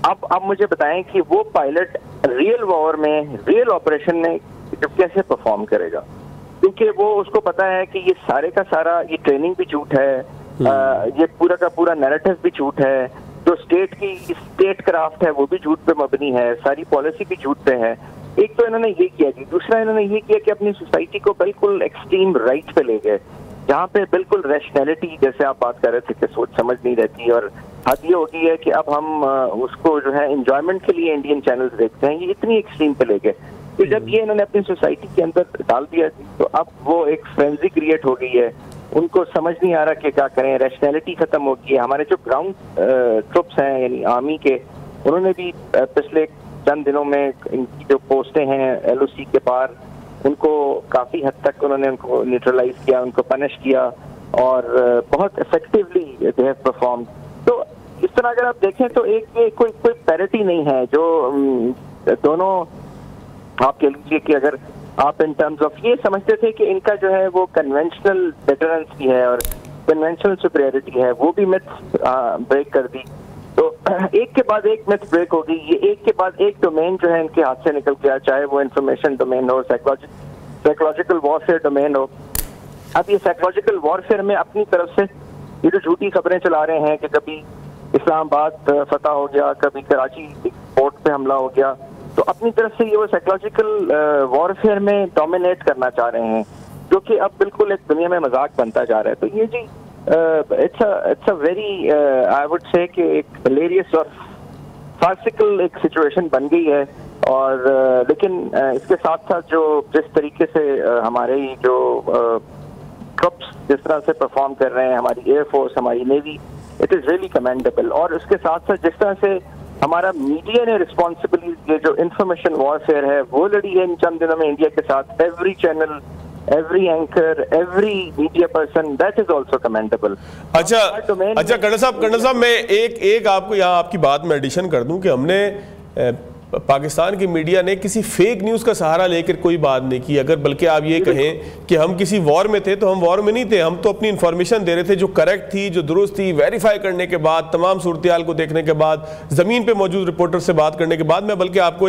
अब मुझे बताएं कि वो पायलट रियल वॉर में, रियल ऑपरेशन में कैसे परफॉर्म करेगा, क्योंकि वो उसको पता है कि ये सारे का सारा ये ट्रेनिंग भी झूठ है, ये पूरा का पूरा नैरेटिव भी झूठ है, जो स्टेट क्राफ्ट है वो भी झूठ पे मबनी है, सारी पॉलिसी भी झूठ पे है। एक तो इन्होंने ये किया जी, दूसरा इन्होंने ये किया कि अपनी सोसाइटी को बिल्कुल एक्सट्रीम राइट पे ले गए, जहाँ पे बिल्कुल रैशनैलिटी, जैसे आप बात कर रहे थे कि सोच समझ नहीं रहती, और हद ये होती है कि अब हम उसको जो है एंजॉयमेंट के लिए इंडियन चैनल्स देखते हैं, ये इतनी एक्सट्रीम पे ले गए। तो जब ये इन्होंने अपनी सोसाइटी के अंदर डाल दिया तो अब वो एक फ्रेंजी क्रिएट हो गई है, उनको समझ नहीं आ रहा कि क्या करें, रैशनैलिटी खत्म हो गई है। हमारे जो ग्राउंड ट्रुप्स हैं यानी आर्मी के, उन्होंने भी पिछले चंद दिनों में इनकी जो पोस्टें हैं LOC के पार, उनको काफी हद तक उन्होंने उनको न्यूट्रलाइज किया, उनको पनिश किया और बहुत इफेक्टिवली दे हैव परफॉर्म। तो इस तरह अगर आप देखें तो एक कोई पैरिटी नहीं है जो दोनों, आप कह लीजिए कि अगर आप इन टर्म्स ऑफ ये समझते थे कि इनका जो है वो कन्वेंशनल बेटरेंस भी है और कन्वेंशनल सुपीरियरिटी है, वो भी मिथ ब्रेक कर दी। तो एक के बाद एक मिथ ब्रेक हो गई, ये एक के बाद एक डोमेन जो है इनके हाथ से निकल गया, चाहे वो इंफॉर्मेशन डोमेन हो, साइकोलॉजिकल वॉरफेयर डोमेन हो। अब ये साइकोलॉजिकल वॉरफेयर में अपनी तरफ से ये जो झूठी खबरें चला रहे हैं कि कभी इस्लामाबाद फतह हो गया, कभी कराची पोर्ट पे हमला हो गया, तो अपनी तरफ से ये वो साइकोलॉजिकल वॉरफेयर में डोमिनेट करना चाह रहे हैं, जो कि अब बिल्कुल एक दुनिया में मजाक बनता जा रहा है। तो ये जी it's a very I would say कि एक हिलेरियस और फार्सिकल एक सिचुएशन बन गई है। और लेकिन इसके साथ साथ जो जिस तरीके से हमारे जो ट्रुप्स जिस तरह से परफॉर्म कर रहे हैं, हमारी एयरफोर्स, हमारी navy, it is really commendable. और उसके साथ साथ जिस तरह से हमारा मीडिया ने रिस्पॉन्सिबिलिटी, ये जो इंफॉर्मेशन वॉरफेयर है वो लड़ी है इन चंद दिनों में इंडिया के साथ, every channel, every anchor, every media person, that is also commendable. अच्छा कर्नल साहब मैं एक आपको यहाँ आपकी बात में एडिशन कर दूं कि हमने पाकिस्तान की मीडिया ने किसी फेक न्यूज़ का सहारा लेकर कोई बात नहीं की। अगर बल्कि आप ये कहें कि हम किसी वॉर में थे तो हम वॉर में नहीं थे, हम तो अपनी इन्फॉर्मेशन दे रहे थे जो करेक्ट थी, जो दुरुस्त थी, वेरीफाई करने के बाद, तमाम सूरत-ए-हाल को देखने के बाद, ज़मीन पे मौजूद रिपोर्टर से बात करने के बाद। मैं बल्कि आपको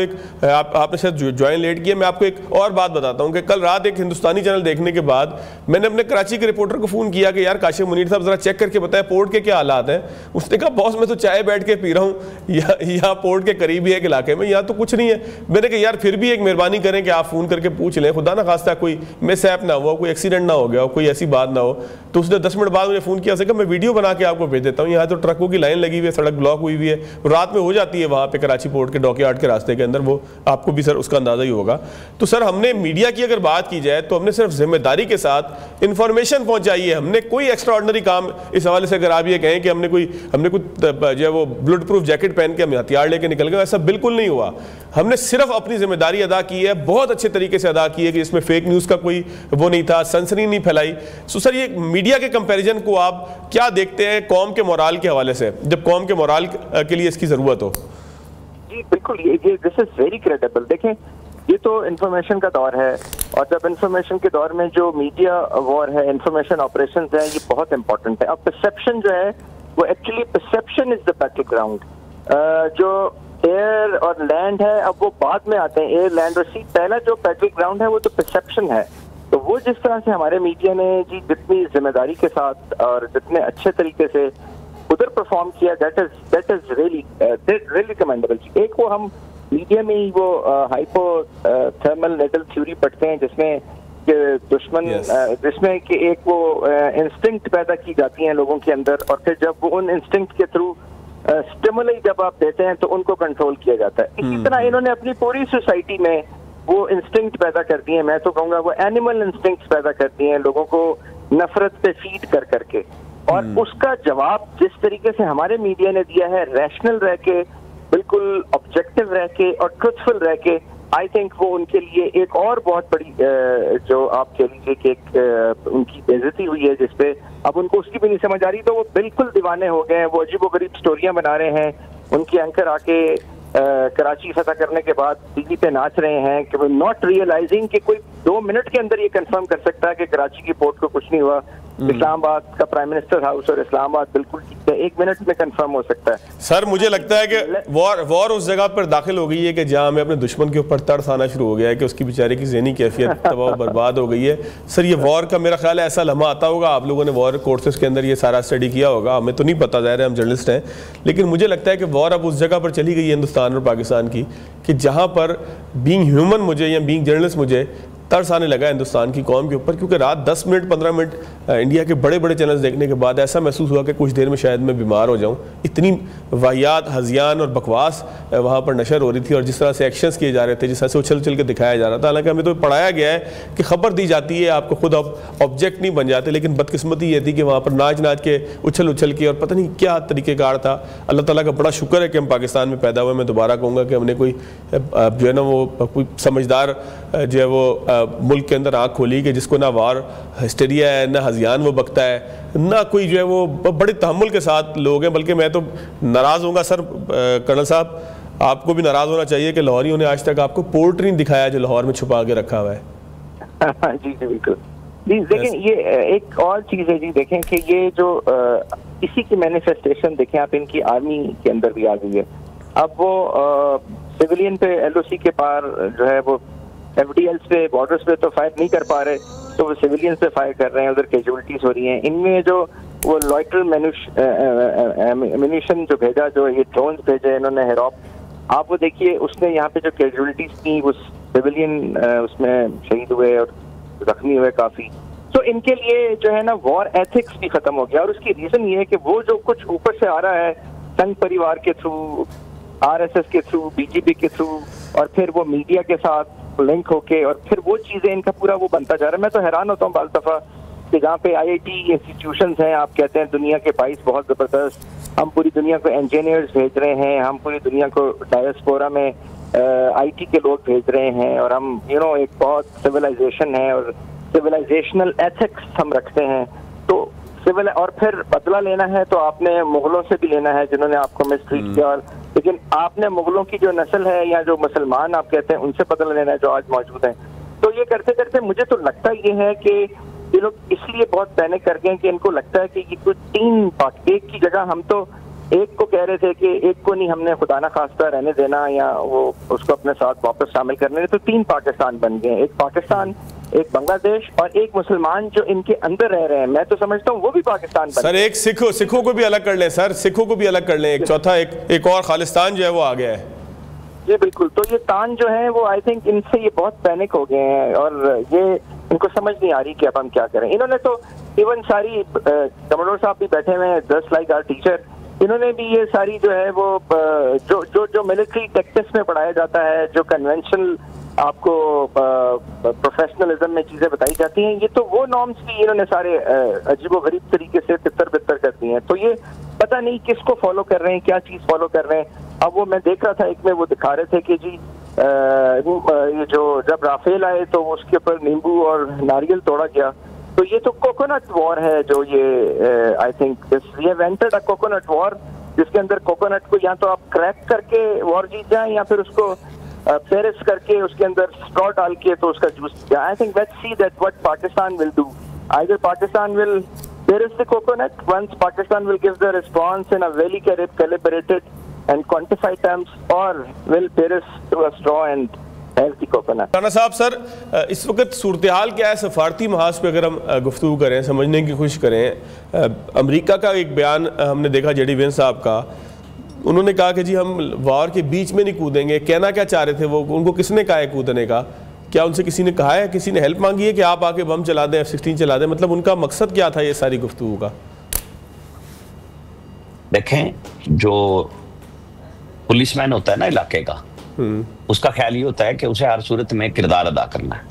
आपने शायद ज्वाइन लेट किया, मैं आपको एक और बात बताता हूँ कि कल रात एक हिंदुस्तानी चैनल देखने के बाद मैंने अपने कराची के रिपोर्टर को फ़ोन किया कि यार काशिफ मुनीर साहब ज़रा चेक करके बताएं पोर्ट के क्या हालात हैं। उसने कहा बॉस मैं तो चाय बैठ के पी रहा हूँ, यहाँ पोर्ट के करीब ही एक इलाके में, यहाँ तो कुछ नहीं है। मैंने कहा यार फिर भी एक मेहरबानी करें कि आप फ़ोन करके पूछ लें, खुदा ना खास्ता कोई मिसहैप ना हुआ, कोई एक्सीडेंट ना हो गया, कोई ऐसी बात ना हो। तो उसने 10 मिनट बाद मुझे फ़ोन किया, उसने कहा मैं वीडियो बना के आपको भेज देता हूँ, यहाँ तो ट्रकों की लाइन लगी हुई है, सड़क ब्लॉक हुई हुई है, रात में हो जाती है वहाँ पे कराची पोर्ट के डॉकयार्ड के रास्ते के अंदर, वो आपको भी सर उसका अंदाज़ा ही होगा। तो सर हमने मीडिया की अगर बात की जाए तो हमने सिर्फ जिम्मेदारी के साथ इन्फॉर्मेशन पहुँचाई है, हमने कोई एक्स्ट्राऑर्डिनरी काम इस हवाले से अगर आप ये कहें कि हमने कोई जो है वो बुलेट प्रूफ जैकेट पहन के हम हथियार लेके निकल गए, ऐसा बिल्कुल नहीं हुआ। हमने सिर्फ अपनी जिम्मेदारी अदा की है, बहुत अच्छे तरीके से अदा की है कि इसमें फेक न्यूज़ का कोई वो नहीं था, सनसनी नहीं फैलाई। सो सर ये मीडिया के कंपैरिजन को आप क्या देखते हैं कौम के मोराल के हवाले से, जब कौम के मोराल के लिए इसकी ज़रूरत हो? जी जी बिल्कुल, ये दिस इज वेरी क्रेडिबल। देखें, ये तो इंफॉर्मेशन का दौर है, और जब इंफॉर्मेशन के दौर में जो मीडिया वॉर है, इंफॉर्मेशन ऑपरेशंस है, ये बहुत इंपॉर्टेंट है। अब परसेप्शन जो है वो actually perception is the battle ground. जो एयर और लैंड है अब वो बाद में आते हैं, एयर लैंड और सी। पहला जो बैटल ग्राउंड है वो तो परसेप्शन है। तो वो जिस तरह से हमारे मीडिया ने जी जितनी जिम्मेदारी के साथ और जितने अच्छे तरीके से उधर परफॉर्म किया, दैट इज रियली कमेंडेबल। एक वो हम मीडिया में ही वो हाइपोथर्मल नेडल थ्योरी पढ़ते हैं जिसमें दुश्मन जिसमें कि एक वो इंस्टिंक्ट पैदा की जाती हैं लोगों के अंदर, और फिर जब वो उन इंस्टिंक्ट के थ्रू स्टिमुली जब आप देते हैं तो उनको कंट्रोल किया जाता है। इसी तरह इन्होंने अपनी पूरी सोसाइटी में वो इंस्टिंक्ट पैदा कर दिए, मैं तो कहूँगा वो एनिमल इंस्टिंक्ट पैदा कर दिए हैं लोगों को नफरत पे फीड कर करके। और उसका जवाब जिस तरीके से हमारे मीडिया ने दिया है, रैशनल रह के, बिल्कुल ऑब्जेक्टिव रह के और ट्रुथफुल रह के, आई थिंक वो उनके लिए एक और बहुत बड़ी जो आप कह लीजिए कि एक उनकी बेइज्जती हुई है जिसपे अब उनको उसकी भी नहीं समझ आ रही, तो वो बिल्कुल दीवाने हो गए हैं। वो अजीबोगरीब स्टोरियां बना रहे हैं, उनके एंकर आके कराची फतह करने के बाद टीवी पे नाच रहे हैं कि नॉट रियलाइजिंग कि कोई 2 मिनट के अंदर ये कंफर्म कर सकता है कि कराची की पोर्ट को कुछ नहीं हुआ। इस्लामाबाद का प्राइम मिनिस्टर हाउस और इस्लामाबाद बिल्कुल ठीक है, 1 मिनट में कंफर्म हो सकता है। सर मुझे लगता है कि वॉर उस जगह पर दाखिल हो गई है कि जहां हमें अपने दुश्मन के ऊपर तरस आना शुरू हो गया है कि उसकी बेचारे की ज़हनी कैफियत तबाह बर्बाद हो गई है। सर ये वॉर का मेरा ख्याल है ऐसा लम्हा आता होगा, आप लोगों ने वॉर कोर्सेज के अंदर ये सारा स्टडी किया होगा, हमें तो नहीं पता, ज़ाहिर है हम जर्नलिस्ट हैं, लेकिन मुझे लगता है कि वॉर अब उस जगह पर चली गई है हिंदुस्तान और पाकिस्तान की कि जहाँ पर बीइंग ह्यूमन मुझे या बीइंग जर्नलिस्ट मुझे तरस आने लगा हिंदुस्तान की कौम के ऊपर, क्योंकि रात 10 मिनट 15 मिनट इंडिया के बड़े बड़े चैनल्स देखने के बाद ऐसा महसूस हुआ कि कुछ देर में शायद मैं बीमार हो जाऊं। इतनी वाहियात, हज़ियान और बकवास वहाँ पर नशर हो रही थी, और जिस तरह से एक्शंस किए जा रहे थे, जिस तरह से उछल उछल के दिखाया जा रहा था। हालांकि हमें तो पढ़ाया गया है कि खबर दी जाती है, आपको खुद ऑब्जेक्ट नहीं बन जाते, लेकिन बदकिस्मती ये थी कि वहाँ पर नाच नाच के उछल उछल के और पता नहीं क्या तरीक़ेकार था। अल्लाह ताला का बड़ा शुक्र है कि हम पाकिस्तान में पैदा हुए। मैं दोबारा कहूँगा कि हमने कोई जो है ना वो कोई समझदार जो है वो मुल्क के अंदर आँख खोली कि जिसको ना वार हिस्टेरिया है, ना हज़ियान वो बकता है, ना कोई जो है वो बड़े तहम्मुल के साथ लोग हैं। बल्कि मैं तो नाराज़ होऊंगा सर, कर्नल साहब आपको भी नाराज़ होना चाहिए कि लाहौरियों ने आज तक आपको पोर्ट नहीं दिखाया जो लाहौर में छुपा के रखा हुआ है। जी जी बिल्कुल जी। देखें ये एक और चीज़ है जी, देखें कि ये जो इसी की मैनिफेस्टेशन देखें आप इनकी आर्मी के अंदर भी आ गई है। अब वो सिविलियन पे LOC के पार जो है वो FDLs पे बॉर्डर्स पे तो फायर नहीं कर पा रहे, तो वो सिविलियंस पे फायर कर रहे हैं, उधर कैजुअलिटीज हो रही हैं। इनमें जो वो लॉइटर एम्यूनिशन जो भेजा, जो ये ड्रोन्स भेजे इन्होंने हेरॉप, आप वो देखिए उसने यहाँ पे जो कैजुअलिटीज थी वो सिविलियन उसमें शहीद हुए और जख्मी हुए काफी। तो इनके लिए जो है ना वॉर एथिक्स भी खत्म हो गया, और उसकी रीजन ये है कि वो जो कुछ ऊपर से आ रहा है संघ परिवार के थ्रू, RSS के थ्रू, BJP के थ्रू, और फिर वो मीडिया के साथ लिंक होके, और फिर वो चीजें इनका पूरा वो बनता जा रहा है। मैं तो हैरान होता हूँ बाल दफा कि जहाँ पे IIT इंस्टीट्यूशंस हैं, आप कहते हैं दुनिया के 22 बहुत जबरदस्त, हम पूरी दुनिया को इंजीनियर्स भेज रहे हैं, हम पूरी दुनिया को डायस्पोरा में IT के लोग भेज रहे हैं, और हम एक बहुत सिविलाइजेशन है और सिविलाइजेशनल एथिक्स हम रखते हैं। तो सिविल और फिर बदला लेना है तो आपने मुगलों से भी लेना है जिन्होंने आपको मिसट्रीट किया, और लेकिन आपने मुगलों की जो नस्ल है या जो मुसलमान आप कहते हैं उनसे बदला लेना है जो आज मौजूद हैं। तो ये करते करते मुझे तो लगता ये है कि ये लोग इसलिए बहुत पैनिक कर गए कि इनको लगता है कि ये कुछ 3 पार्ट, एक की जगह हम तो एक को कह रहे थे कि एक को नहीं हमने खुदा ना खास्ता रहने देना या वो उसको अपने साथ वापस शामिल करने, तो 3 पाकिस्तान बन गए, एक पाकिस्तान, एक बांग्लादेश और एक मुसलमान जो इनके अंदर रह रहे हैं। मैं तो समझता हूँ वो भी पाकिस्तान बन सर। एक सिखों को भी अलग कर लें सर, सिखों को भी अलग कर लें, एक चौथा एक और खालिस्तान जो है वो आ गया है। जी बिल्कुल। तो ये तान जो है वो आई थिंक इनसे ये बहुत पैनिक हो गए हैं, और ये इनको समझ नहीं आ रही कि अब हम क्या करें। इन्होंने तो इवन सारी कमरोर साहब भी बैठे हुए हैं, जस्ट लाइक आवर टीचर, इन्होंने भी ये सारी जो है वो जो मिलिट्री टैक्टिक्स में पढ़ाया जाता है, जो कन्वेंशनल आपको प्रोफेशनलिज्म में चीजें बताई जाती हैं, ये तो वो नॉर्म्स भी इन्होंने सारे अजीबोगरीब तरीके से तितर बितर कर दी हैं। तो ये पता नहीं किसको फॉलो कर रहे हैं, क्या चीज फॉलो कर रहे हैं। अब वो मैं देख रहा था एक में वो दिखा रहे थे कि जी ये जो जब राफेल आए तो उसके ऊपर नींबू और नारियल तोड़ा गया, तो ये तो कोकोनट वॉर है जो ये I think we have entered a coconut war जिसके अंदर कोकोनट को या तो आप क्रैक करके वॉर जीत जाएं या फिर उसको पेरिस करके उसके अंदर स्ट्रॉ डाल के तो उसका juice. I think let's see that what Pakistan will do. Either Pakistan will pierce the coconut once Pakistan will give the response in a very calibrated and quantified terms, और will pierce to a straw and healthy coconut. Rana sahab, sir इस वक्त सूरत हाल क्या है सफारती महाज पे अगर हम गुफ्तगू करें, समझने की कोशिश करें। अमेरिका का एक बयान हमने देखा जेडी वेंस साहब का, उन्होंने कहा कि जी हम वॉर के बीच में नहीं कूदेंगे। कहना क्या चाह रहे थे वो? उनको किसने कहा है कूदने का? क्या उनसे किसी ने कहा है, किसी ने हेल्प मांगी है कि आप आके बम चला दें, F-16 चला दें? मतलब उनका मकसद क्या था ये सारी गुफ्तगू का? देखें, जो पुलिसमैन होता है ना इलाके का, उसका ख्याल ये होता है कि उसे हर सूरत में किरदार अदा करना है।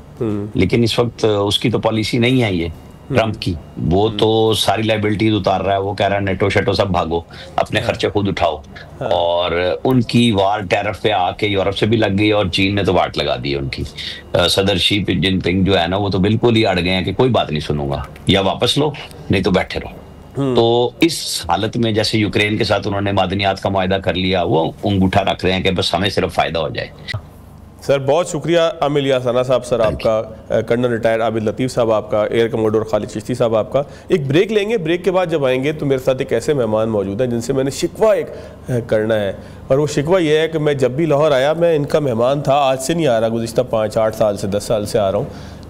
लेकिन इस वक्त उसकी तो पॉलिसी नहीं है ये ट्रंप की। वो तो सारी लाइबिलिटीज उतार रहा है। वो कह रहा है नेटो शेटो सब भागो, अपने खर्चे खुद उठाओ। और उनकी वार टैरिफ पे आके यूरोप से भी लग गई और चीन ने तो वाट लगा दी है उनकी। सदर शी जिनपिंग जो है ना, वो तो बिल्कुल ही अड़ गए हैं कि कोई बात नहीं सुनूंगा, या वापस लो नहीं तो बैठे रहो। तो इस हालत में जैसे यूक्रेन के साथ उन्होंने मादनियात का मुआहदा कर लिया, वो अंगूठा रख रहे हैं कि बस हमें सिर्फ फायदा हो जाए। सर बहुत शुक्रिया आमिर इलियास राणा साहब, सर आपका, कर्नल रिटायर्ड आबिद लतीफ़ साहब आपका, एयर कमोडोर खालिद चिश्ती साहब आपका। एक ब्रेक लेंगे, ब्रेक के बाद जब आएंगे तो मेरे साथ एक ऐसे मेहमान मौजूद हैं जिनसे मैंने शिकवा एक करना है, और वो शिकवा ये है कि मैं जब भी लाहौर आया मैं इनका मेहमान था। आज से नहीं आ रहा, गुज़िश्ता 5-8 साल से 10 साल से आ रहा हूँ,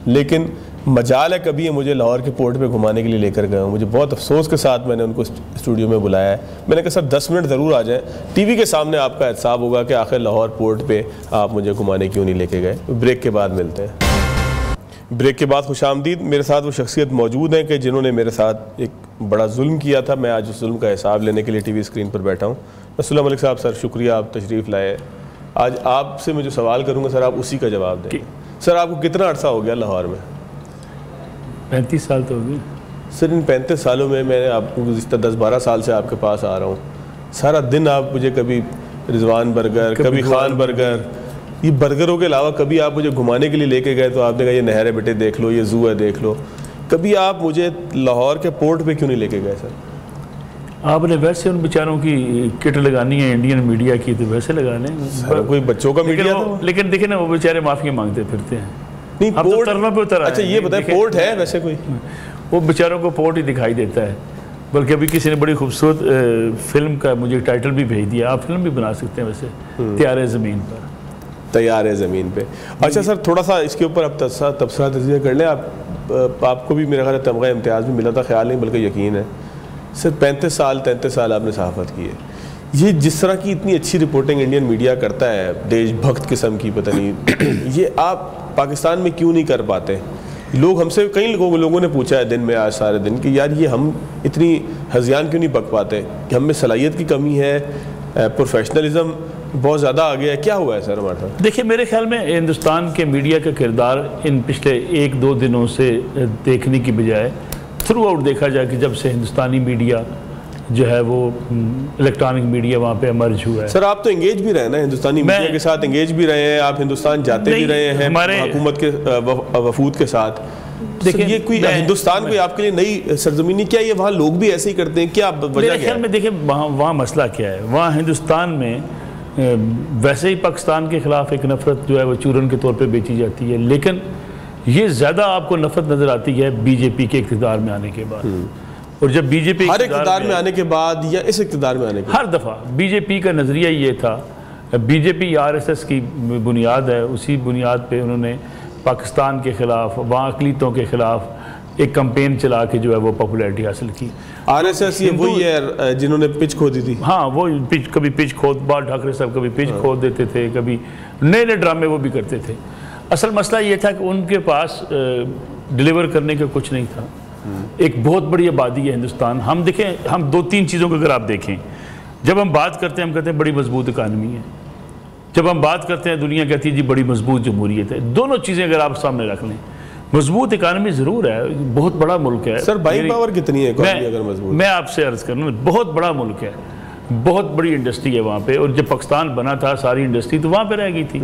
लेकिन मजाल है कभी ये मुझे लाहौर के पोर्ट पे घुमाने के लिए लेकर गए हूँ। मुझे बहुत अफसोस के साथ मैंने उनको स्टूडियो में बुलाया है। मैंने कहा सर 10 मिनट ज़रूर आ जाएं, टीवी के सामने आपका एहसाब होगा कि आखिर लाहौर पोर्ट पे आप मुझे घुमाने क्यों नहीं लेके गए। ब्रेक के बाद मिलते हैं। ब्रेक के बाद खुशामदीद। मेरे साथ वो शख्सियत मौजूद हैं कि जिन्होंने मेरे साथ एक बड़ा जुल्म किया था। मैं आज उस जुल्म का हिसाब लेने के लिए टीवी स्क्रीन पर बैठा हूँ। अस्सलाम वालेकुम साहब, सर शुक्रिया आप तशरीफ़ लाए। आज आपसे मैं जो सवाल करूँगा सर, आप उसी का जवाब दें। सर आपको कितना अर्सा हो गया लाहौर में? 35 साल तो हो गए सर। इन 35 सालों में मैंने आपको गुज़िश्ता 10-12 साल से आपके पास आ रहा हूँ। सारा दिन आप मुझे कभी रिजवान बर्गर, कभी खान बर्गर, ये बर्गरों के अलावा कभी आप मुझे घुमाने के लिए लेके गए तो आपने कहा ये नहर है बेटे देख लो, ये जू है देख लो। कभी आप मुझे लाहौर के पोर्ट पे क्यों नहीं लेके गए सर? आपने वैसे उन बेचारों की किट लगानी है इंडियन मीडिया की तो वैसे लगा लें। कोई बच्चों का मीडिया था, लेकिन देखे ना वो बेचारे माफी मांगते फिरते हैं। नहीं अब पोर्ट तो पे उतर। अच्छा ये बताएं, पोर्ट है वैसे कोई? वो बेचारों को पोर्ट ही दिखाई देता है। बल्कि अभी किसी ने बड़ी खूबसूरत फिल्म का मुझे टाइटल भी भेज दिया। आप फिल्म भी बना सकते हैं वैसे, तैयार ज़मीन पर। तैयार है ज़मीन पे। अच्छा सर थोड़ा सा इसके ऊपर अब तबसरा तज़किया कर लें। आपको भी मेरा ख्याल है तमगा इम्तियाज़ भी मिला था, ख्याल नहीं बल्कि यकीन है। सर 33 साल आपने सहाफ़त की है। ये जिस तरह की इतनी अच्छी रिपोर्टिंग इंडियन मीडिया करता है, देशभक्त किस्म की, पता नहीं ये आप पाकिस्तान में क्यों नहीं कर पाते? लोग हमसे, कई लोगों ने पूछा है दिन में आज सारे दिन कि यार ये हम इतनी हज़ियान क्यों नहीं पक पाते, कि हम में सलाहियत की कमी है, प्रोफेशनलिज्म बहुत ज़्यादा आ गया है, क्या हुआ है सर हमारे साथ? देखिए मेरे ख्याल में हिंदुस्तान के मीडिया का किरदार इन पिछले 1-2 दिनों से देखने की बजाय थ्रू आउट देखा जाए कि जब से हिंदुस्तानी मीडिया जो है वो इलेक्ट्रॉनिक मीडिया वहाँ पे एमर्ज हुआ है। सर आप तो एंगेज भी रहे ना हिंदुस्तानी मीडिया के साथ, एंगेज भी रहे हैं, आप हिंदुस्तान जाते भी रहे हैं हमारे हुकूमत के वफूद के साथ। देखिए ये कोई हिंदुस्तान कोई आपके लिए नई सरजमीनी क्या? ये वहाँ लोग भी ऐसे ही करते हैं क्या? मेरे ख्याल में देखिए वहाँ मसला क्या है, वहाँ हिंदुस्तान में वैसे ही पाकिस्तान के खिलाफ एक नफरत जो है वो चूरन के तौर पर बेची जाती है, लेकिन ये ज़्यादा आपको नफरत नज़र आती है बीजेपी के इक़्तिदार में आने के बाद। और जब बीजेपी हर इक़्तिदार में आने के बाद या इस इक़्तिदार में आने के हर दफ़ा बीजेपी का नज़रिया ये था, बीजेपी आरएसएस की बुनियाद है, उसी बुनियाद पे उन्होंने पाकिस्तान के ख़िलाफ़, वहाँ अक़लीतों के ख़िलाफ़ एक कैंपेन चला के जो है वो पॉपुलैरिटी हासिल की। आरएसएस ये वही है जिन्होंने पिच खोदी थी। हाँ वो पिच, कभी पिच खोद, बाल ठाकरे साहब कभी पिच खोद देते थे, कभी नए नए ड्रामे वो भी करते थे। असल मसला ये था कि उनके पास डिलीवर करने का कुछ नहीं था। एक बहुत बड़ी आबादी है हिंदुस्तान। हम देखें, हम 2-3 चीज़ों को अगर आप देखें, जब हम बात करते हैं हम कहते हैं बड़ी मजबूत इकानमी है, जब हम बात करते हैं दुनिया कहती है जी बड़ी मजबूत जमहूरियत है। दोनों चीज़ें अगर आप सामने रख लें, मजबूत इकानमी ज़रूर है, बहुत बड़ा मुल्क है। सर बाइंग पावर कितनी है अगर मजबूत? मैं आपसे अर्ज़ करूँ, बहुत बड़ा मुल्क है, बहुत बड़ी इंडस्ट्री है वहाँ पे, और जब पाकिस्तान बना था सारी इंडस्ट्री तो वहाँ पे रह गई थी।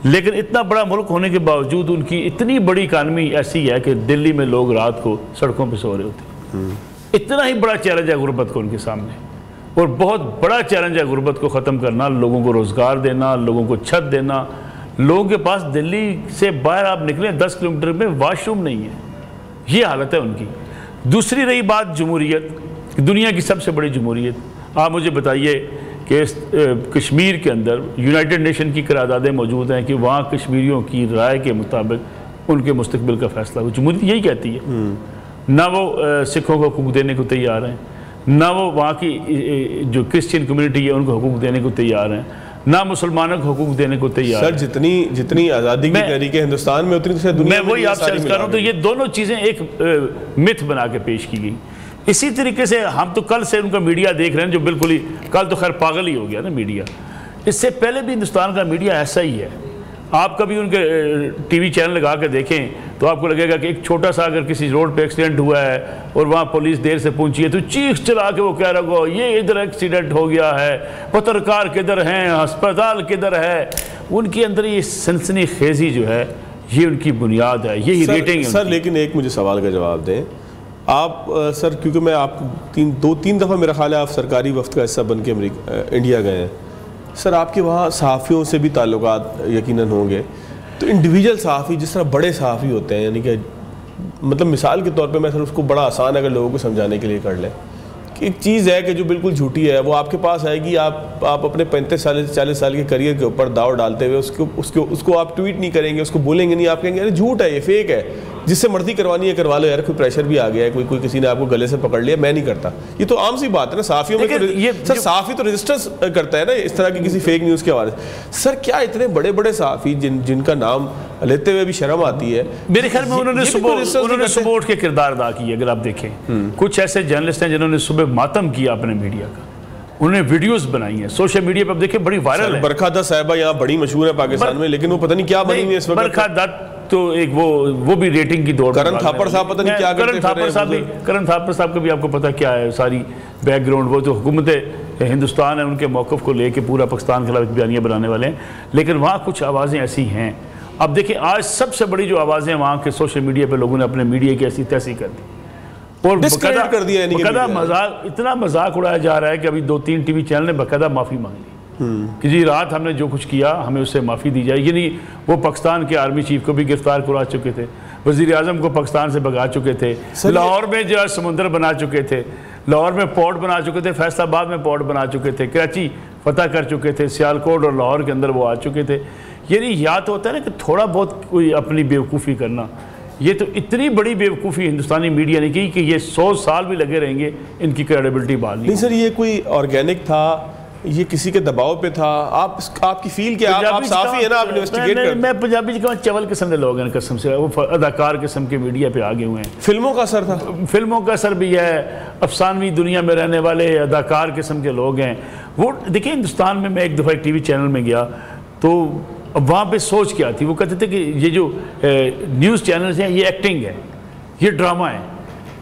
लेकिन इतना बड़ा मुल्क होने के बावजूद उनकी इतनी बड़ी इकानमी ऐसी है कि दिल्ली में लोग रात को सड़कों पे सो रहे होते। इतना ही बड़ा चैलेंज है गुर्बत को उनके सामने। और बहुत बड़ा चैलेंज है गुर्बत को ख़त्म करना, लोगों को रोज़गार देना, लोगों को छत देना। लोगों के पास दिल्ली से बाहर आप निकले 10 किलोमीटर में वॉशरूम नहीं है, ये हालत है उनकी। दूसरी रही बात जमहूरियत, दुनिया की सबसे बड़ी जमहूरियत, आप मुझे बताइए कि कश्मीर के अंदर यूनाइटेड नेशन की करारदादें मौजूद हैं कि वहाँ कश्मीरियों की राय के मुताबिक उनके मुस्तकबिल का फैसला हो। जमहूरियत यही कहती है। ना वो सिखों को हकूक़ देने को तैयार हैं, ना वो वहाँ की जो क्रिश्चियन कम्युनिटी है उनको हकूक़ देने को तैयार हैं, ना मुसलमानों को हकूक़ देने को तैयार सर। जितनी आज़ादी की तहरीकें हिंदुस्तान में उतनी तो दुनिया में, वही आपसे अर्ज़ कर रहा हूँ। तो ये दोनों चीज़ें एक मिथ बना के पेश की गई। इसी तरीके से हम तो कल से उनका मीडिया देख रहे हैं जो बिल्कुल ही, कल तो खैर पागल ही हो गया ना मीडिया। इससे पहले भी हिंदुस्तान का मीडिया ऐसा ही है। आप कभी उनके टीवी चैनल लगा के देखें तो आपको लगेगा कि एक छोटा सा अगर किसी रोड पे एक्सीडेंट हुआ है और वहाँ पुलिस देर से पहुंची है तो चीख चला के वो कह रहा होगा ये इधर एक्सीडेंट हो गया है, पत्रकार किधर हैं, अस्पताल किधर है। उनके अंदर ये सनसनीखेज़ी जो है ये उनकी बुनियाद है, यही रेटिंग है सर। लेकिन एक मुझे सवाल का जवाब दें आप सर, क्योंकि मैं आपको 2-3 दफ़ा मेरा ख्याल है आप सरकारी वफ्द का हिस्सा बन के इंडिया गए हैं सर। आपके वहाँ सहाफ़ियों से भी ताल्लुकात यकीनन होंगे, तो इंडिविजुअल सहाफ़ी जिस तरह बड़े सहाफ़ी होते हैं, यानी कि मतलब मिसाल के तौर पे मैं सर उसको बड़ा आसान अगर लोगों को समझाने के लिए कर लें कि एक चीज़ है कि जो बिल्कुल झूठी है वो आपके पास आएगी, आप अपने 35 साल से 40 साल के करियर के ऊपर दाव डालते हुए उसको आप ट्वीट नहीं करेंगे, उसको बोलेंगे नहीं, आप कहेंगे अरे झूठ है, ये फेक है, जिससे मर्जी करवानी है करवा लो यार, कोई प्रेशर भी आ गया है, कोई किसी ने आपको गले से पकड़ लिया, मैं नहीं करता। ये तो आम सी बात है ना। साफियों में तो सर साफी तो रजिस्टर्स करता है ना इस तरह की किसी फेक न्यूज़ के हवाले से। सर क्या इतने बड़े बड़े साफी जिनका नाम लेते हुए भी शर्म आती है, मेरे ख्याल में उन्होंने सुबह उठ के किरदार अदा किया। अगर आप देखें कुछ ऐसे जर्नलिस्ट हैं जिन्होंने सुबह मातम किया अपने मीडिया का, उन्होंने वीडियोस बनाई हैं सोशल मीडिया पर, आप देखें बड़ी वायरल है। बरखा दत्त साहिबा यहाँ बड़ी मशहूर है पाकिस्तान में, लेकिन वो पता नहीं क्या बनी हुई है इस वक्त। बरखा दत्त तो एक वो भी रेटिंग की दौड़। करण थापर साहब पता नहीं क्या करते हैं। करण थापर साहब का भी आपको पता क्या है सारी बैकग्राउंड, वो तो हुकूमत हिंदुस्तान है उनके मौक़िफ़ को लेके पूरा पाकिस्तान के खिलाफ बयानियाँ बनाने वाले हैं। लेकिन वहाँ कुछ आवाज़ें ऐसी हैं, अब देखिए आज सबसे बड़ी जो आवाज़ें वहाँ के सोशल मीडिया पर लोगों ने अपने मीडिया की ऐसी तैसी कर दी और बकायदा मजाक, इतना मजाक उड़ाया जा रहा है कि अभी 2-3 टीवी चैनल ने बकायदा माफ़ी मांग ली कि जी रात हमने जो कुछ किया हमें उससे माफ़ी दी जाए। यानी वो पाकिस्तान के आर्मी चीफ को भी गिरफ्तार करा चुके थे, वज़ीर आज़म को पाकिस्तान से भगा चुके थे, लाहौर में जो है समुंदर बना चुके थे, लाहौर में पोर्ट बना चुके थे, फैसलाबाद में पोर्ट बना चुके थे, कराची फतह कर चुके थे, सियालकोट और लाहौर के अंदर वो आ चुके थे। यानी या तो होता है ना कि थोड़ा बहुत कोई अपनी बेवकूफ़ी करना, ये तो इतनी बड़ी बेवकूफ़ी हिंदुस्तानी मीडिया ने की कि ये 100 साल भी लगे रहेंगे इनकी क्रेडिबिलिटी बहाल नहीं। सर ये कोई ऑर्गेनिक था, ये किसी के दबाव पे था, आपकी फील क्या, आप साफी है ना, आप इन्वेस्टिगेट करते हैं। मैं पंजाबी जी कहूँ चवल किस्म के लोग हैं, कसम से वो अदाकार किस्म के मीडिया पे आगे हुए हैं। फिल्मों का असर था, फिल्मों का असर भी है, अफसानवी दुनिया में रहने वाले अदाकार किस्म के लोग हैं वो। देखिए हिंदुस्तान में मैं एक दफ़ा टीवी चैनल में गया तो वहाँ पे सोच क्या थी, वो कहते थे कि ये जो न्यूज़ चैनल्स हैं ये एक्टिंग है, ये ड्रामा है,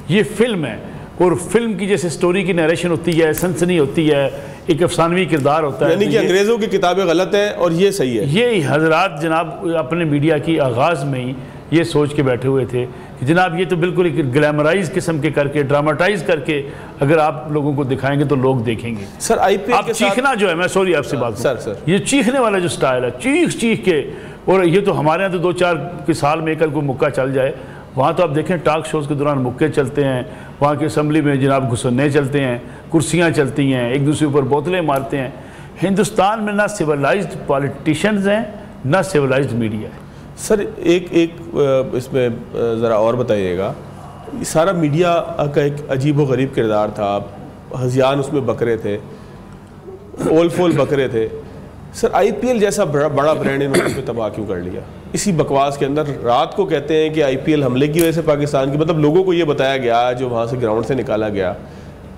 ये फिल्म है, और फिल्म की जैसे स्टोरी की नरेशन होती है, सनसनी होती है, एक अफसानवी किरदार होता है। यानी कि अंग्रेज़ों की किताबें गलत हैं और ये सही है। ये हजरात जनाब अपने मीडिया की आगाज़ में ही ये सोच के बैठे हुए थे कि जनाब ये तो बिल्कुल एक ग्लैमराइज किस्म के करके, ड्रामाटाइज करके अगर आप लोगों को दिखाएंगे तो लोग देखेंगे। सर आईपीएल आप चीखना जो है, मैं सॉरी आपसे बात सर ये चीखने वाला जो स्टाइल है, चीख के, और ये तो हमारे यहाँ तो 2-4 के साल में एक को मुक्का चल जाए। वहाँ तो आप देखें टॉक शोज़ के दौरान मुक्के चलते हैं, वहाँ की असम्बली में जनाब घुसने चलते हैं, कुर्सियाँ चलती हैं, एक दूसरे ऊपर बोतलें मारते हैं। हिंदुस्तान में ना सिविलाइज्ड पॉलिटिशियंस हैं ना सिविलाइज्ड मीडिया है। सर एक इसमें ज़रा और बताइएगा, सारा मीडिया का एक अजीब व गरीब किरदार था, हज़ियान उसमें बकरे थे, ओल फोल बकरे थे। सर आईपीएल जैसा बड़ा ब्रांड इन्होंने तबाह क्यों कर लिया इसी बकवास के अंदर? रात को कहते हैं कि आईपीएल हमले की वजह से पाकिस्तान की, मतलब लोगों को ये बताया गया जो वहाँ से ग्राउंड से निकाला गया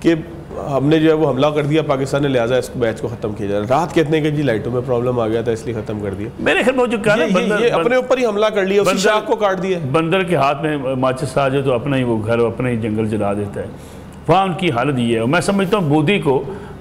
कि हमने जो है वो हमला कर दिया पाकिस्तान ने, लिहाजा इस मैच को ख़त्म किया जा रहा है। रात कहते हैं कि जी लाइटों में प्रॉब्लम आ गया था इसलिए ख़त्म कर दिया। मेरे ख्याल में जो ये अपने ऊपर ही हमला कर लिया, उसी शाख को काट दिया। बंदर के हाथ में माचिस आ जाए तो अपना ही वो घर अपना ही जंगल जला देता है। वहाँ उनकी हालत ये है। मैं समझता हूँ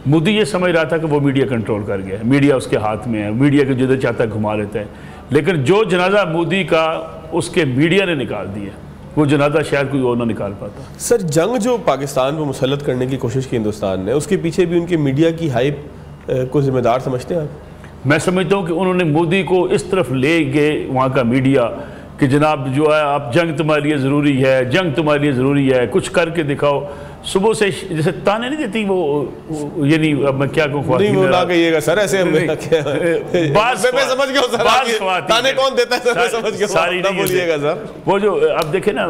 मोदी ये समझ रहा था कि वो मीडिया कंट्रोल कर गया है, मीडिया उसके हाथ में है, मीडिया को जिधर चाहता है घुमा लेता है। लेकिन जो जनाजा मोदी का उसके मीडिया ने निकाल दिया, वो जनाजा शायद कोई और ना निकाल पाता। सर, जंग जो पाकिस्तान पर मुसल्लत करने की कोशिश की हिंदुस्तान ने, उसके पीछे भी उनके मीडिया की हाइप को जिम्मेदार समझते हैं आप? मैं समझता हूँ कि उन्होंने मोदी को इस तरफ ले गए वहाँ का मीडिया कि जनाब जो है आप जंग तुम्हारे लिए ज़रूरी है, जंग तुम्हारे लिए ज़रूरी है, कुछ करके दिखाओ। सुबह से जैसे ताने नहीं देती वो ये नहीं, अब मैं क्या कहूँ, नहीं वो ना कहिएगा सर ऐसे। मैं समझ गया सर, ताने कौन देता है सर, मैं समझ गया, सारी ना बोलिएगा सर। वो जो अब देखे ना,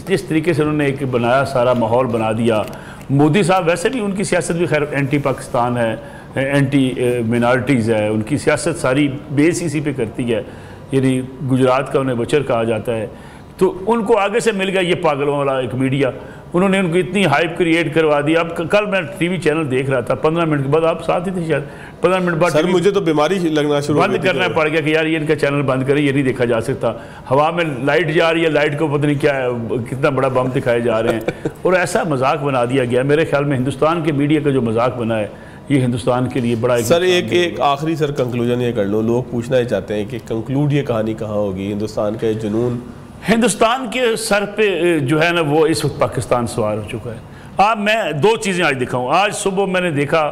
जिस तरीके से उन्होंने एक बनाया, सारा माहौल बना दिया। मोदी साहब वैसे भी उनकी सियासत भी खैर एंटी पाकिस्तान है, एंटी मिनॉरिटीज़ है, उनकी सियासत सारी बेस इसी पे करती है, यानी गुजरात का उन्हें बचर कहा जाता है। तो उनको आगे से मिल गया ये पागलों वाला एक मीडिया, उन्होंने उनको इतनी हाइप क्रिएट करवा दी। अब कल मैं टीवी चैनल देख रहा था, 15 मिनट के बाद आप साथ ही थे शायद, 15 मिनट बाद सर मुझे तो बीमारी लगना शुरू बंद करना पड़ गया कि यार ये इनका चैनल बंद करें, ये नहीं देखा जा सकता। हवा में लाइट जा रही है, लाइट को पता नहीं क्या है, कितना बड़ा बम दिखाए जा रहे हैं और ऐसा मजाक बना दिया गया। मेरे ख्याल में हिंदुस्तान के मीडिया का जो मजाक बना है ये हिंदुस्तान के लिए बड़ा सर एक आखिरी सर कंक्लूजन ये कर लो, लोग पूछना ही चाहते हैं कि कंक्लूड ये कहानी कहाँ होगी, हिंदुस्तान का जुनून हिंदुस्तान के सर पे जो है ना वो इस वक्त पाकिस्तान सवार हो चुका है। अब मैं दो चीज़ें आज दिखाऊं। आज सुबह मैंने देखा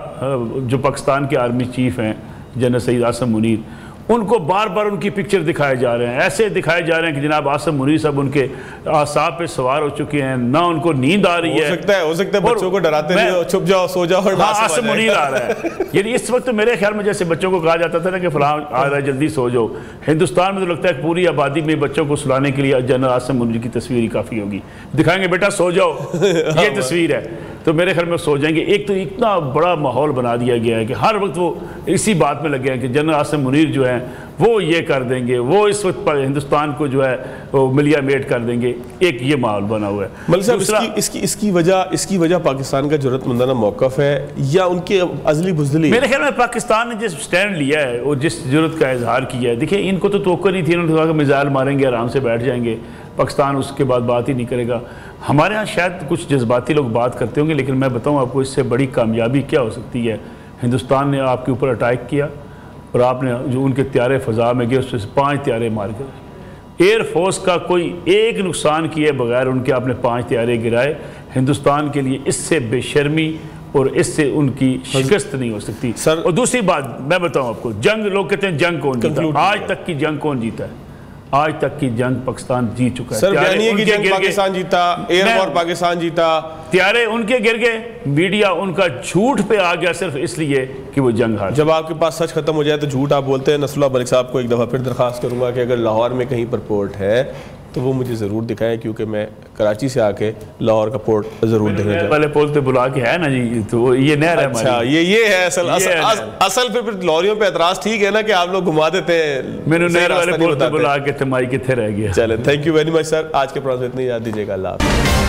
जो पाकिस्तान के आर्मी चीफ हैं जनरल सईद आसम मुनीर, उनको बार बार उनकी पिक्चर दिखाए जा रहे हैं, ऐसे दिखाए जा रहे हैं कि जनाब आसम मुनीर साहब उनके आसाब पे सवार हो चुके हैं, ना उनको नींद आ रही है। हो सकता है बच्चों को डराते नहीं, चुप जाओ सो जाओ। हाँ, आसम मुनीर आ रहा है। यानी इस वक्त मेरे ख्याल में जैसे बच्चों को कहा जाता था ना कि फलां आ रहा है जल्दी सो जाओ, हिंदुस्तान में तो लगता है पूरी आबादी में बच्चों को सुलाने के लिए जनरल आसम मुनीर की तस्वीर ही काफ़ी होगी। दिखाएंगे बेटा सो जाओ, ये तस्वीर है, तो मेरे ख्याल में सो जाएंगे। एक तो इतना बड़ा माहौल बना दिया गया है कि हर वक्त वो इसी बात में लगे हैं कि जनरल आसम मुनीर जो है वो ये कर देंगे, वो इस वक्त पर हिंदुस्तान को जो है वो मिलिया मेट कर देंगे। एक ये माहौल बना हुआ है। मलिक साहब, इसकी वजह पाकिस्तान का जरूरतमंदाना मौक़िफ़ है या उनकी अज़ली बुज़दिली? मेरे ख्याल में पाकिस्तान ने जिस स्टैंड लिया है और जिस जरूरत का इजहार किया है, देखिए इनको तो तवक्को नहीं थी, इन्होंने कहा कि मिसाइल मारेंगे आराम से बैठ जाएंगे, पाकिस्तान उसके बाद बात ही नहीं करेगा। हमारे यहाँ शायद कुछ जज्बाती लोग बात करते होंगे, लेकिन मैं बताऊँ आपको इससे बड़ी कामयाबी क्या हो सकती है। हिंदुस्तान ने आपके ऊपर अटैक किया और आपने जो उनके त्यारे फ़ज़ा में गए उसमें से 5 त्यारे मार गए। एयरफोर्स का कोई एक नुकसान किए बगैर उनके आपने 5 त्यारे गिराए। हिंदुस्तान के लिए इससे बेशर्मी और इससे उनकी शिकस्त नहीं हो सकती सर। और दूसरी बात मैं बताऊं आपको, जंग लोग कहते हैं जंग कौन जीता, आज तक की जंग कौन जीता है? आज तक की जंग पाकिस्तान जीत चुका है। सर की जंग पाकिस्तान जीता, एयरफोर्स पाकिस्तान जीता, त्यारे उनके गिर गए, मीडिया उनका झूठ पे आ गया सिर्फ इसलिए कि वो जंग हार। जब आपके पास सच खत्म हो जाए तो झूठ आप बोलते हैं। नसरुल्लाह मलिक साहब को एक दफ़ा फिर दरख्वास्त करूंगा कि अगर लाहौर में कहीं पर पोर्ट है तो वो मुझे ज़रूर दिखाएं, क्योंकि मैं कराची से आके लाहौर का पोर्ट ज़रूर देखने जाऊँ। पहले पोल पे बुला के है ना जी, तो ये नहर है। अच्छा, ये है असल फिर लॉरियों पे एतराज़ ठीक है ना कि आप लोग घुमा देते हैं। मैंने नहर वाले पोल पे बुला के तमाई कितने रह गया। चले, thank you very much sir. आज के प्रोग्राम में इतनी याद दीजिएगा। अल्लाह।